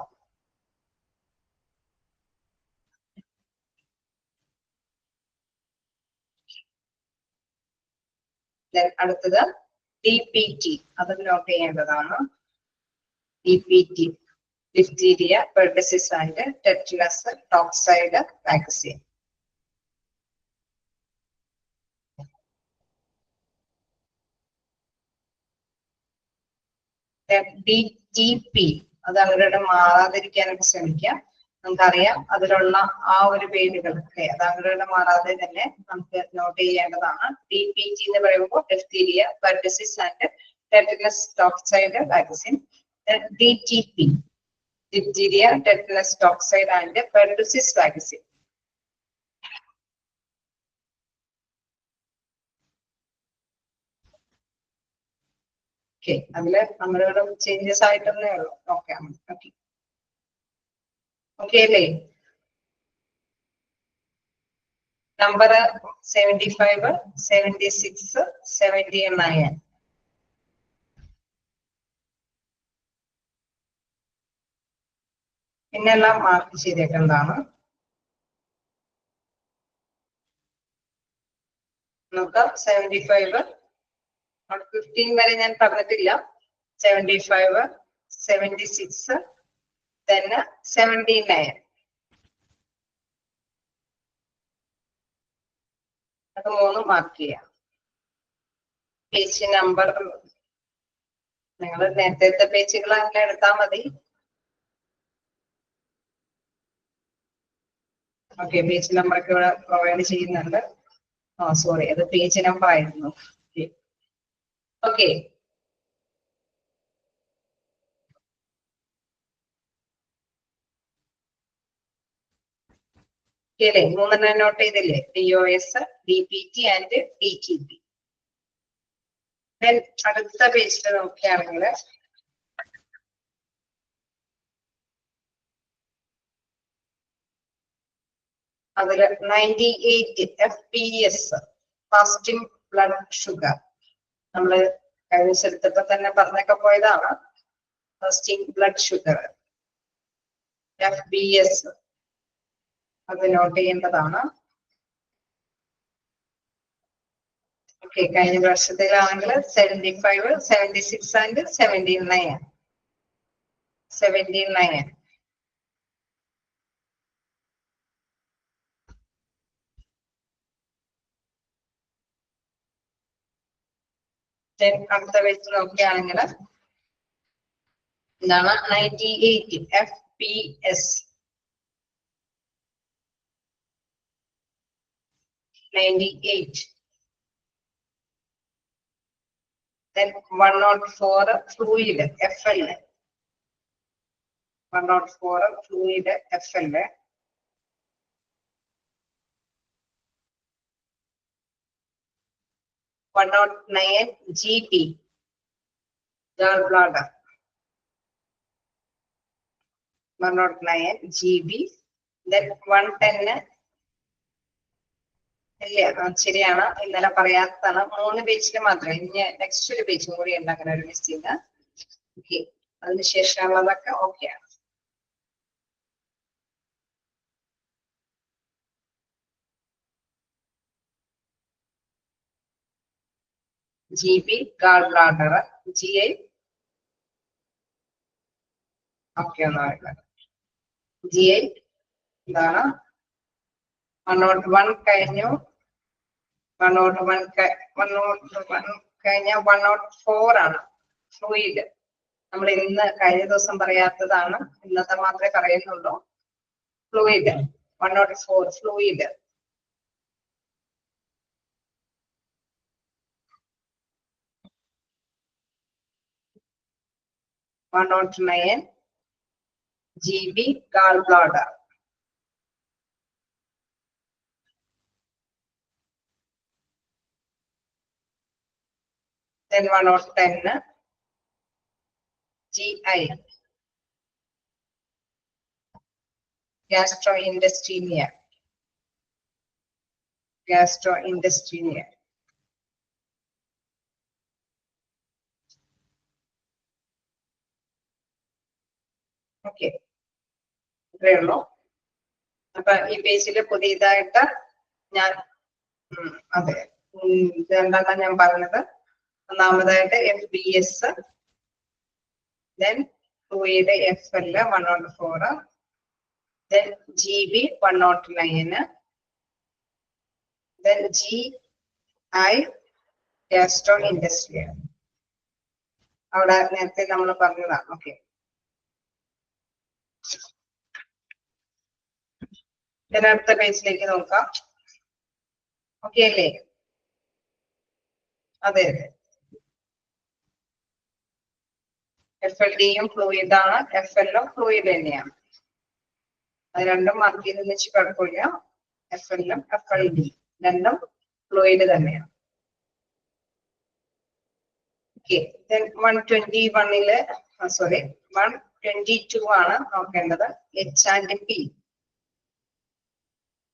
അടുത്തത് DPT അത് നോട്ട് ചെയ്യേണ്ടതാണ്. DPT diphtheria, pertussis and tetanus toxoid vaccine. DTP അത് അവരുടെ മാറാതിരിക്കാനൊക്കെ ശ്രമിക്കാം. നമുക്കറിയാം അതിലുള്ള ആ ഒരു പേരുകൾ അത് അവരുടെ മാറാതെ തന്നെ നമുക്ക് നോട്ട് ചെയ്യേണ്ടതാണ്. DPT എന്ന് പറയുമ്പോൾ diphtheria, pertussis and tetanus toxoid vaccine. DTP diphtheria, tetanus toxoid and pertussis vaccine. Okay, അതില് നമ്മളിവിടെ ചേഞ്ചസ് ആയിട്ടൊന്നേ ഉള്ളൂ. നോക്കാം. ഓക്കെ അല്ലേ? നമ്പർ 75, 76, 79 പിന്നെല്ലാം മാർക്ക് ചെയ്തേക്കുന്നതാണ്. നോക്കാം. 75 15 വരെ ഞാൻ പറഞ്ഞിട്ടില്ല. 75, 76, then 79 അത് 3 മാർക്ക് ചെയ്യാം. പേജ് നമ്പർ നിങ്ങൾ നേരത്തെ പേജുകൾ അങ്ങനെ എടുത്താൽ മതി. ഓക്കെ, പേജ് നമ്പർ ഒക്കെ ഇവിടെ പ്രൊവൈഡ് ചെയ്യുന്നുണ്ട്. സോറി, അത് പേജ് നമ്പർ ആയിരുന്നു. ഓക്കെ, അല്ലേ? 3 നോട്ട് ചെയ്തില്ലേ? DOS, DPT and DTP. അടുത്ത പേജിൽ നോക്കുകയാണെങ്കിൽ അതില് 98 FPS ഫാസ്റ്റിംഗ് ബ്ലഡ് ഷുഗർ. നമ്മള് കഴിഞ്ഞ എടുത്തപ്പോ തന്നെ പറഞ്ഞൊക്കെ പോയതാണ്. ഫാസ്റ്റിംഗ് ബ്ലഡ് ഷുഗർ FBS അത് നോട്ട് ചെയ്യേണ്ടതാണ്. ഓക്കെ, കഴിഞ്ഞ വർഷത്തിലാണെങ്കിൽ 75, 76 ആൻഡ് 79. അടുത്ത വെച്ച് നോക്കുകയാണെങ്കിൽ എന്താണ് 98 FPS 98. Then 104 fluid FL. 104 fluid FL. 109 GB gallbladder. 109 GB. Then 110 ഇല്ല, ശരിയാണ്, ഇന്നലെ പറയാത്തതാണ്. 3 പേജിൽ മാത്രമേ. ഇനി നെക്സ്റ്റ് ഒരു പേജും കൂടി ഉണ്ട് അങ്ങനെ ഒരു മിസ്സിങ്. ഓക്കെ, അതിനുശേഷമുള്ളതൊക്കെ ഓക്കെയാണ്. GB gall bladder, GI okay ഒന്ന് പറയുന്നത്. GI എന്താണ് 101 കഴിഞ്ഞു, 101 കഴിഞ്ഞ 104 ആണ് ഫ്ലൂയിഡ്. നമ്മൾ ഇന്ന് കഴിഞ്ഞ ദിവസം പറയാത്തതാണ്, ഇന്നത്തെ മാത്രമേ പറയുന്നുള്ളൂ. Fluid 104 fluid. GB gall bladder. Then 110 GI gastrointestinea. Gastrointestinea. Okay, ഇത്രയേ ഉള്ളൂ. അപ്പൊ ഈ പേജില് പുതിയതായിട്ട് ഞാൻ അതെ ഇതെന്താണ് ഞാൻ പറഞ്ഞത്. ഒന്നാമതായിട്ട് FBS, then fluid FL 104, then GB 109, then GI gastrointestinal. അവിടെ നേരത്തെ നമ്മൾ പറഞ്ഞതാണ്. ഓക്കെ, അടുത്ത പേജിലേക്ക് നോക്കാം. ഓക്കെ അല്ലേ? അതെ അതെ, FLDയും ഫ്ലൂയിഡ് ആണ്, FLഉം ഫ്ലൂയിഡ് തന്നെയാണ്. അത് രണ്ടും മാർക്ക് ചെയ്ത് വെച്ച് കുഴപ്പമില്ല. FLഉം FLD രണ്ടും ഫ്ലൂയിഡ് തന്നെയാണ്. ഓക്കെ, 121 സോറി 122 ആണ് നോക്കേണ്ടത്. H&P.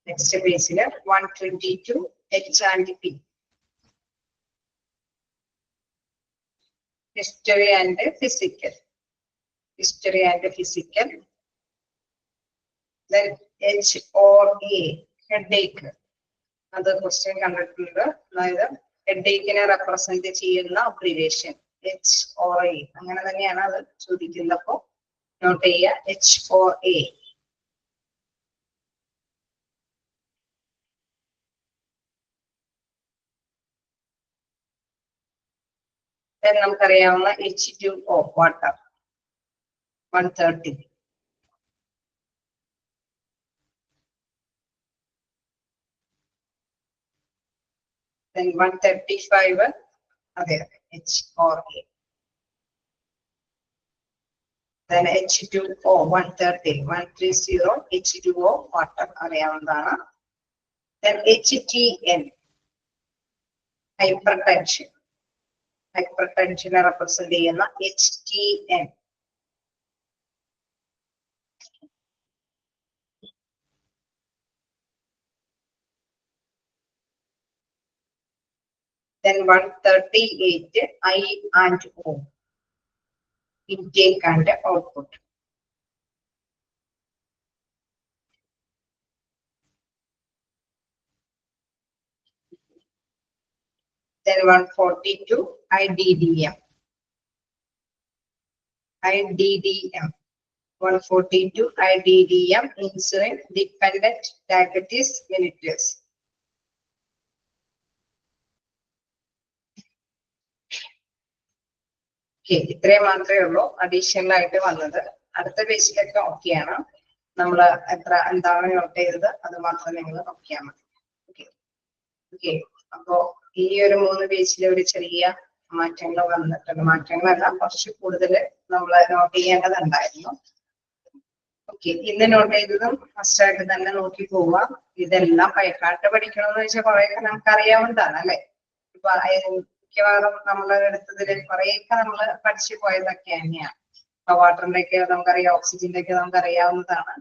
നെക്സ്റ്റ് പേജില് 122 H&P. History and physical. History and physical. Then HOA headache. അത് ക്വസ്റ്റ്യൻ കണ്ടിട്ടുണ്ട്. അതായത് ഹെഡേക്കിനെ റെപ്രസെന്റ് ചെയ്യുന്ന അബ്രിവേഷൻ HOA. അങ്ങനെ തന്നെയാണ് അത് ചോദിക്കുന്നപ്പോ നോട്ട് ചെയ്യുക, HOA. നമുക്കറിയാവുന്ന H2O വാട്ടർ 130. Then 135 അതെ HOA. Then H2O 130 H2O water അറിയാവുന്നതാണ്. Then HTN hypertension. ഹൈപ്പർടെൻഷനെ റെപ്രസെന്റ് ചെയ്യുന്ന HTN. Then 138 I and O intake and output. Then 142 IDDM. 142 IDDM insulin dependent diabetes mellitus. ഇത്രയും മാത്രമേ ഉള്ളൂ അഡീഷണൽ ആയിട്ട് വന്നത്. അടുത്ത പേജിലൊക്കെ ഓക്കെയാണ്. നമ്മൾ എന്താണ് നോട്ട് ചെയ്തത് അത് മാത്രം നിങ്ങൾ നോക്കിയാൽ മതി. ഓക്കെ, അപ്പോ ഈ ഒരു 3 പേജിൽ ഒരു ചെറിയ മാറ്റങ്ങൾ വന്നിട്ടുണ്ട്. മാറ്റങ്ങളല്ല, കുറച്ച് കൂടുതൽ നമ്മൾ നോട്ട് ചെയ്യേണ്ടതുണ്ടായിരുന്നു. ഓക്കെ, ഇന്ന് നോട്ട് ചെയ്തതും ഫസ്റ്റ് ആയിട്ട് തന്നെ നോക്കി പോവുക. ഇതെല്ലാം പൈക്കാട്ട് പഠിക്കണമെന്ന് വെച്ചാൽ കുറെയൊക്കെ നമുക്ക് അറിയാവുന്നതാണ് അല്ലെ. ഇപ്പൊ മിക്കവാറും നമ്മൾ എടുത്തതിൽ കുറെയൊക്കെ നമ്മൾ പഠിച്ചു പോയതൊക്കെ തന്നെയാണ്. ഇപ്പൊ വാട്ടറിന്റെ ഒക്കെ നമുക്കറിയാം, ഓക്സിജന്റെ ഒക്കെ നമുക്ക് അറിയാവുന്നതാണ്.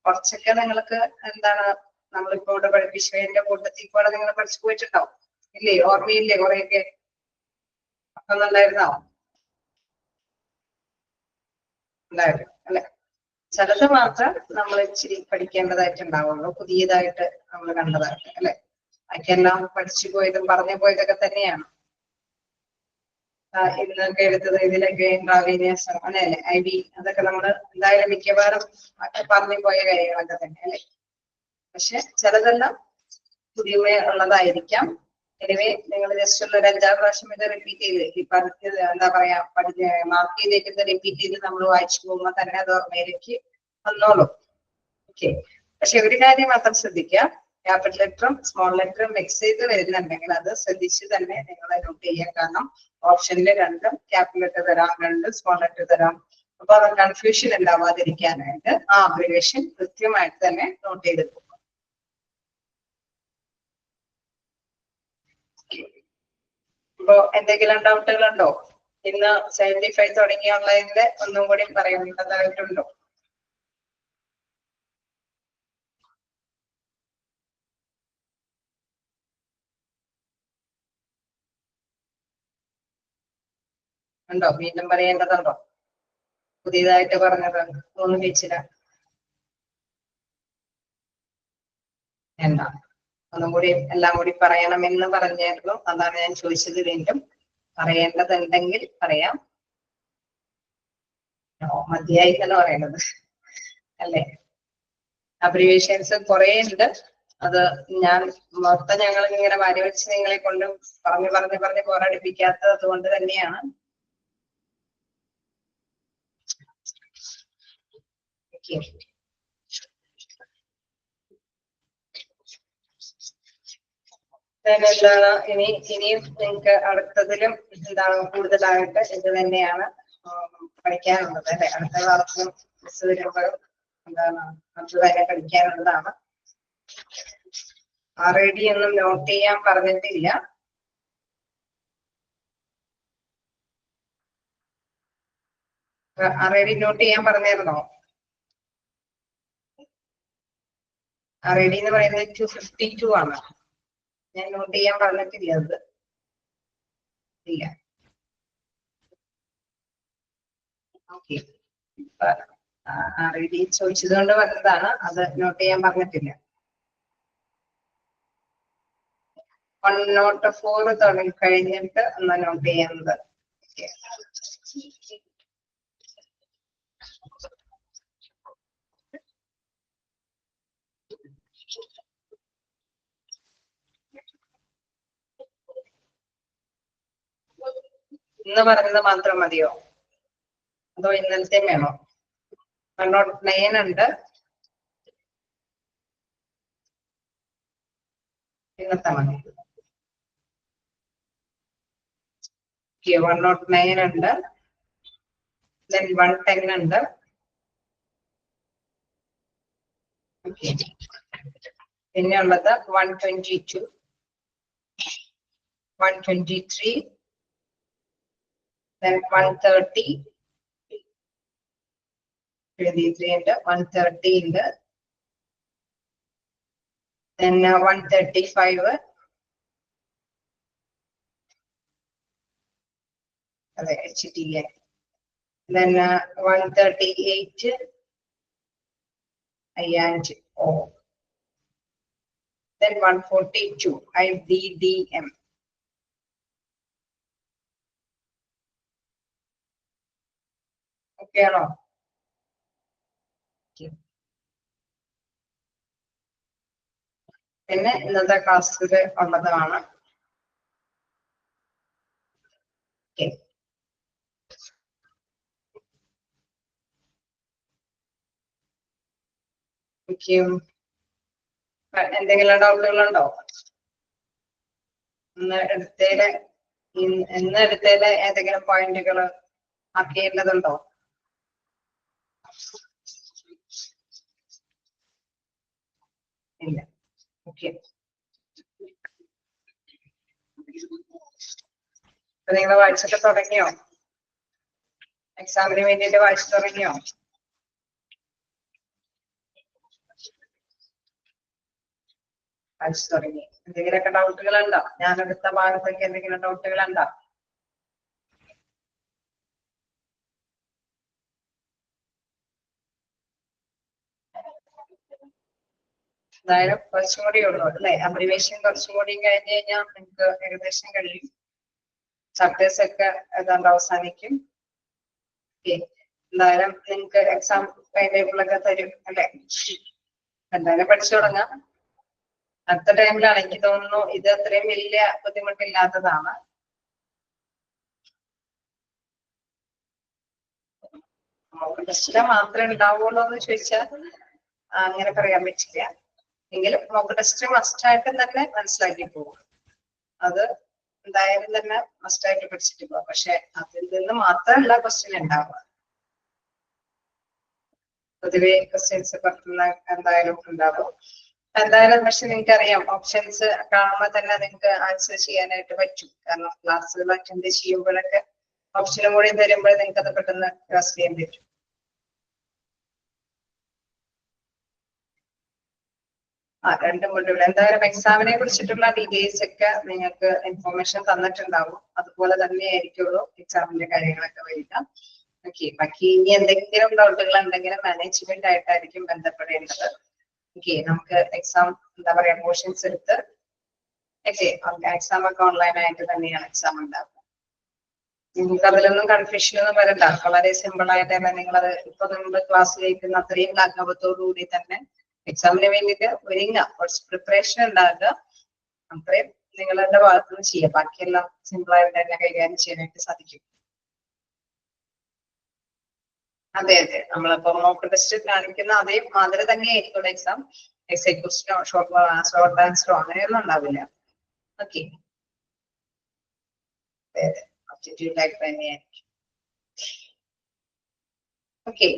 കുറച്ചൊക്കെ നിങ്ങൾക്ക് എന്താണ് നമ്മളിപ്പോ ഇവിടെ പഠിപ്പിച്ചതിന്റെ കൂട്ടത്തിൽ കൂടെ നിങ്ങൾ പഠിച്ചു പോയിട്ടുണ്ടാവും ഇല്ലേ? ഓർമ്മയില്ലേ കുറെയൊക്കെ? അപ്പൊ ഉണ്ടായിരുന്നോ? ഉണ്ടായിരുന്നു അല്ലെ? ചിലത് മാത്രം നമ്മൾ ഇച്ചിരി പഠിക്കേണ്ടതായിട്ടുണ്ടാവുള്ളൂ, പുതിയതായിട്ട് നമ്മൾ കണ്ടതായിട്ട് അല്ലെ. അതൊക്കെല്ലാം പഠിച്ചു പോയതും പറഞ്ഞു പോയതൊക്കെ തന്നെയാണ്. ഇന്നൊക്കെ എടുത്തത് ഇതിലൊക്കെ ഇൻട്രാവീനിയസ് അങ്ങനെയല്ലേ IV അതൊക്കെ നമ്മൾ എന്തായാലും മിക്കവാറും പറഞ്ഞു പോയ കാര്യങ്ങളൊക്കെ തന്നെ അല്ലെ. പക്ഷെ ചിലതെല്ലാം പുതിയ ഉള്ളതായിരിക്കാം. എനിവേ നിങ്ങൾ ജസ്റ്റ് ഒരു 5-6 പ്രാവശ്യം ഇത് റിപ്പീറ്റ് ചെയ്ത് ഈ പറഞ്ഞത് എന്താ പറയാ മാർക്ക് ചെയ്തേക്കുന്നത് റിപ്പീറ്റ് ചെയ്ത് നമ്മൾ വായിച്ചു പോകുമ്പോൾ തന്നെ അത് ഓർമ്മയിലേക്ക് വന്നോളൂ. ഓക്കെ, പക്ഷെ ഒരു കാര്യം മാത്രം ശ്രദ്ധിക്കുക, ക്യാപിറ്റൽ ലെറ്ററും സ്മോൾ ലെറ്ററും മിക്സ് ചെയ്ത് വരുന്നുണ്ടെങ്കിൽ അത് ശ്രദ്ധിച്ച് തന്നെ നിങ്ങളെ നോട്ട് ചെയ്യാൻ. കാരണം ഓപ്ഷനിൽ രണ്ടും ക്യാപിറ്റൽ ലെറ്റർ തരാം, രണ്ടും സ്മോൾ ലെറ്റർ തരാം. അപ്പൊ അത് കൺഫ്യൂഷൻ ഉണ്ടാവാതിരിക്കാനായിട്ട് ആ അബ്രിവേഷൻ കൃത്യമായിട്ട് തന്നെ നോട്ട് ചെയ്ത് പോകും. അപ്പോ എന്തെങ്കിലും ഡൗട്ടുകൾ ഉണ്ടോ? ഇന്ന് 75 തുടങ്ങിയുള്ളതിന്റെ ഒന്നും കൂടി പറയേണ്ടതായിട്ടുണ്ടോ? ഉണ്ടോ? വീണ്ടും പറയേണ്ടതുണ്ടോ? പുതിയതായിട്ട് പറഞ്ഞത് 3 പേജില എന്താ ഒന്നും കൂടി എല്ലാം കൂടി പറയണമെന്ന് പറഞ്ഞായിരുന്നു. അതാണ് ഞാൻ ചോദിച്ചത്. വീണ്ടും പറയേണ്ടതുണ്ടെങ്കിൽ പറയാം. മതിയായി എന്ന് പറയുന്നത് അല്ലേ? അബ്രിവേഷൻസ് കുറെ ഉണ്ട്. അത് ഞാൻ മൊത്തം ഞങ്ങൾ ഇങ്ങനെ വാരി വെച്ച് നിങ്ങളെ കൊണ്ട് പറഞ്ഞ് പോരടിപ്പിക്കാത്തത് കൊണ്ട് തന്നെയാണ്. എന്താണ് ഇനിയും നിങ്ങൾക്ക് അടുത്തതിലും എന്താണ് കൂടുതലായിട്ട് ഇത് തന്നെയാണ് പഠിക്കാനുള്ളത് അല്ലെ. അടുത്ത ക്ലാസ്സിലും മിസ് വരുമ്പോഴും എന്താണ് അത് തന്നെ പഠിക്കാനുള്ളതാണ്. RID ഒന്നും നോട്ട് ചെയ്യാൻ പറഞ്ഞിട്ടില്ല. RID നോട്ട് ചെയ്യാൻ പറഞ്ഞായിരുന്നോ? RID എന്ന് പറയുന്നത് 252 ആണ്. ഞാൻ നോട്ട് ചെയ്യാൻ പറഞ്ഞിട്ടില്ല. അത് ഇല്ല. ഓക്കെ, RID ചോദിച്ചത് കൊണ്ട് പറഞ്ഞതാണ്. അത് നോട്ട് ചെയ്യാൻ പറഞ്ഞിട്ടില്ല. 104 തുടങ്ങി കഴിഞ്ഞിട്ട് ഒന്ന് നോട്ട് ചെയ്യുന്നത്. ഇന്ന് പറഞ്ഞത് മാത്രം മതിയോ അതോ ഇന്നലത്തെ വേണോ? 109 ഉണ്ട്. ഇന്നത്തെ മതി. 109 ഉണ്ട്. then 110 ഉണ്ട്. പിന്നെ ഉള്ളത് 122, 123, then 130, 23 ഉണ്ട്, 130 ഉണ്ട്, then 135, അതെ HTA, then 138 INO, then 142 IDDM. Okay ആണോ? പിന്നെ ഇന്നത്തെ ക്ലാസ്സിൽ ഉള്ളതാണ്. എന്തെങ്കിലും ഡൗട്ടുകളുണ്ടോ? ഇന്ന് എടുത്തതിലെ ഏതെങ്കിലും പോയിന്റുകൾ മാർക്ക് ചെയ്യേണ്ടതുണ്ടോ? ഇല്ല. ഓക്കെ, നിങ്ങൾ വായിച്ചൊക്കെ തുടങ്ങിയോ? എക്സാമിന് വേണ്ടിയിട്ട് വായിച്ചു തുടങ്ങിയോ? വായിച്ചു തുടങ്ങി. എന്തെങ്കിലുമൊക്കെ ഡൗട്ടുകൾ ഉണ്ടോ? ഞാൻ എടുത്ത ഭാഗത്തൊക്കെ എന്തെങ്കിലും ഡൗട്ടുകൾ ഉണ്ടോ? എന്തായാലും കുറച്ചും കൂടി ഉള്ളൂ അല്ലെ. അബ്രിവേഷൻ കുറച്ചും കൂടി കഴിഞ്ഞ് കഴിഞ്ഞാൽ നിങ്ങൾക്ക് ഏകദേശം കഴിയും. ചാപ്റ്റേഴ്സ് ഒക്കെ ഏതാണ്ട് അവസാനിക്കും. എന്തായാലും നിങ്ങൾക്ക് എക്സാം ടൈം ടേബിളൊക്കെ തരും അല്ലെ? എന്തായാലും പഠിച്ചു തുടങ്ങാം. അടുത്ത ടൈമിലാണ് എനിക്ക് തോന്നുന്നു ഇത് അത്രയും വലിയ ബുദ്ധിമുട്ടില്ലാത്തതാണ്. മോക്ക് ടെസ്റ്റില് മാത്രമേ ഉണ്ടാവുള്ളൂ എന്ന് ചോദിച്ചാൽ അങ്ങനെ പറയാൻ പറ്റില്ല. എങ്കിലും മോക്ക് ടെസ്റ്റ് മസ്റ്റായിട്ടും തന്നെ മനസ്സിലാക്കി പോകും. അത് എന്തായാലും തന്നെ മസ്റ്റായിട്ട് പഠിച്ചിട്ട് പോവാം. പക്ഷെ അതിൽ നിന്ന് മാത്രമല്ല ക്വസ്റ്റ്യൻ ഉണ്ടാവുക. പൊതുവെ ക്വസ്റ്റ്യൻസ് പുറത്തുനിന്ന് എന്തായാലും ഉണ്ടാവും. എന്തായാലും പക്ഷെ നിങ്ങൾക്ക് അറിയാം, ഓപ്ഷൻസ് കാണുമ്പോൾ തന്നെ നിങ്ങൾക്ക് ആൻസർ ചെയ്യാനായിട്ട് പറ്റും. കാരണം ക്ലാസ്സുകൾ അറ്റൻഡ് ചെയ്യുമ്പോഴൊക്കെ ഓപ്ഷനും കൂടി തരുമ്പോൾ നിങ്ങൾക്ക് അത് പെട്ടെന്ന് ക്ലാസ് ചെയ്യാൻ പറ്റും. രണ്ട് മൊഡ്യൂൾ എന്തായാലും എക്സാമിനെ കുറിച്ചിട്ടുള്ള ഡീറ്റെയിൽസ് ഒക്കെ നിങ്ങൾക്ക് ഇൻഫോർമേഷൻ തന്നിട്ടുണ്ടാവും. അതുപോലെ തന്നെ ആയിരിക്കുള്ളൂ എക്സാമിന്റെ കാര്യങ്ങളൊക്കെ വരിക. ഓക്കെ, ബാക്കി ഇനി എന്തെങ്കിലും ഡൗട്ടുകൾ ഉണ്ടെങ്കിലും മാനേജ്മെന്റ് ആയിട്ടായിരിക്കും ബന്ധപ്പെടേണ്ടത്. ഓക്കെ, നമുക്ക് എക്സാം എന്താ പറയാ പോർഷൻസ് എടുത്ത് എക്സാം ഒക്കെ ഓൺലൈൻ ആയിട്ട് തന്നെയാണ് എക്സാം ഉണ്ടാവുക. നിങ്ങൾക്ക് അതിലൊന്നും കൺഫ്യൂഷൻ ഒന്നും വരണ്ട. വളരെ സിമ്പിൾ ആയിട്ട് തന്നെ നിങ്ങളത് ഇപ്പൊ നമ്മൾ ക്ലാസ് കേൾക്കുന്ന അത്രയും ലാഘവത്തോടുകൂടി തന്നെ എക്സാമിന് വേണ്ടിയിട്ട് ഒരുങ്ങുക. കുറച്ച് പ്രിപ്പറേഷൻ ഉണ്ടാകുക. അത്രയും നിങ്ങളുടെ ഭാഗത്തുനിന്ന് ചെയ്യാം. ബാക്കിയെല്ലാം സിമ്പിൾ ആയിട്ട് തന്നെ കൈകാര്യം ചെയ്യാനായിട്ട് സാധിക്കും. അതെ അതെ, നമ്മളിപ്പോ മോക്ക് ടെസ്റ്റ് കാണിക്കുന്ന അതേ മാതിരി തന്നെയായിരിക്കും എക്സാം. എക്സൈ ക്വസ്റ്റനോ ഷോർട്ട് ആൻസറോ അങ്ങനെയൊന്നും ഉണ്ടാവില്ല. ഓക്കെ, അതെ അതെ, ആപ്റ്റിറ്റ്യൂഡ് ടൈപ്പ് തന്നെയായിരിക്കും. ഓക്കെ,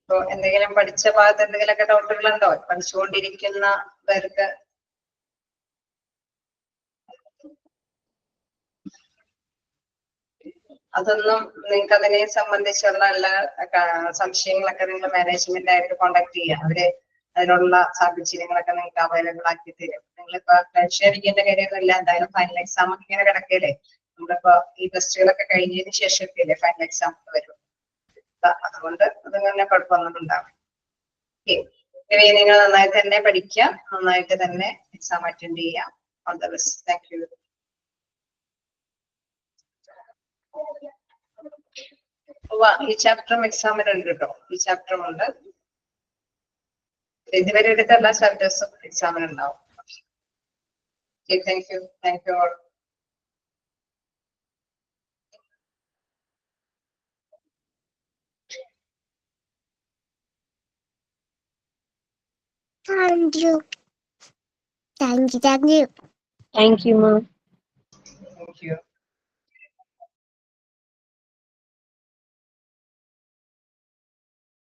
അപ്പൊ എന്തെങ്കിലും പഠിച്ച ഭാഗത്ത് എന്തെങ്കിലുമൊക്കെ ഡൗട്ടുകൾ ഉണ്ടോ പഠിച്ചുകൊണ്ടിരിക്കുന്നവർക്ക്? അതൊന്നും നിങ്ങൾക്ക് അതിനെ സംബന്ധിച്ചുള്ള എല്ലാ സംശയങ്ങളൊക്കെ നിങ്ങൾ മാനേജ്മെന്റ് ആയിട്ട് കോണ്ടാക്ട് ചെയ്യുക. അവര് അതിനുള്ള സാഹചര്യങ്ങളൊക്കെ നിങ്ങൾക്ക് അവൈലബിൾ ആക്കി തരും. നിങ്ങളിപ്പോ ടെൻഷൻ അടിക്കേണ്ട കാര്യമൊന്നുമില്ല. എന്തായാലും ഫൈനൽ എക്സാം ഒക്കെ ഇങ്ങനെ കിടക്കല്ലേ. നമ്മളിപ്പോ ഈ ടെസ്റ്റുകളൊക്കെ കഴിഞ്ഞതിന് ശേഷമൊക്കെ ഫൈനൽ എക്സാം ഒക്കെ വരും. അതുകൊണ്ട് അതങ്ങനെ കുഴപ്പമൊന്നും ഉണ്ടാവും. നിങ്ങൾ നന്നായിട്ട് തന്നെ പഠിക്കുക, നന്നായിട്ട് തന്നെ എക്സാം അറ്റൻഡ് ചെയ്യുക. All the best. Thank you. ഈ ചാപ്റ്ററും എക്സാമിനുണ്ട് കേട്ടോ. ഈ ചാപ്റ്ററും ഉണ്ട്. ഇതുവരെ എടുത്ത എല്ലാ ചാപ്റ്റേഴ്സും എക്സാമിനുണ്ടാവും. Thank you. Thank you all. Thank you. Thank you. Thank you. Thank you, ma'am. Thank you.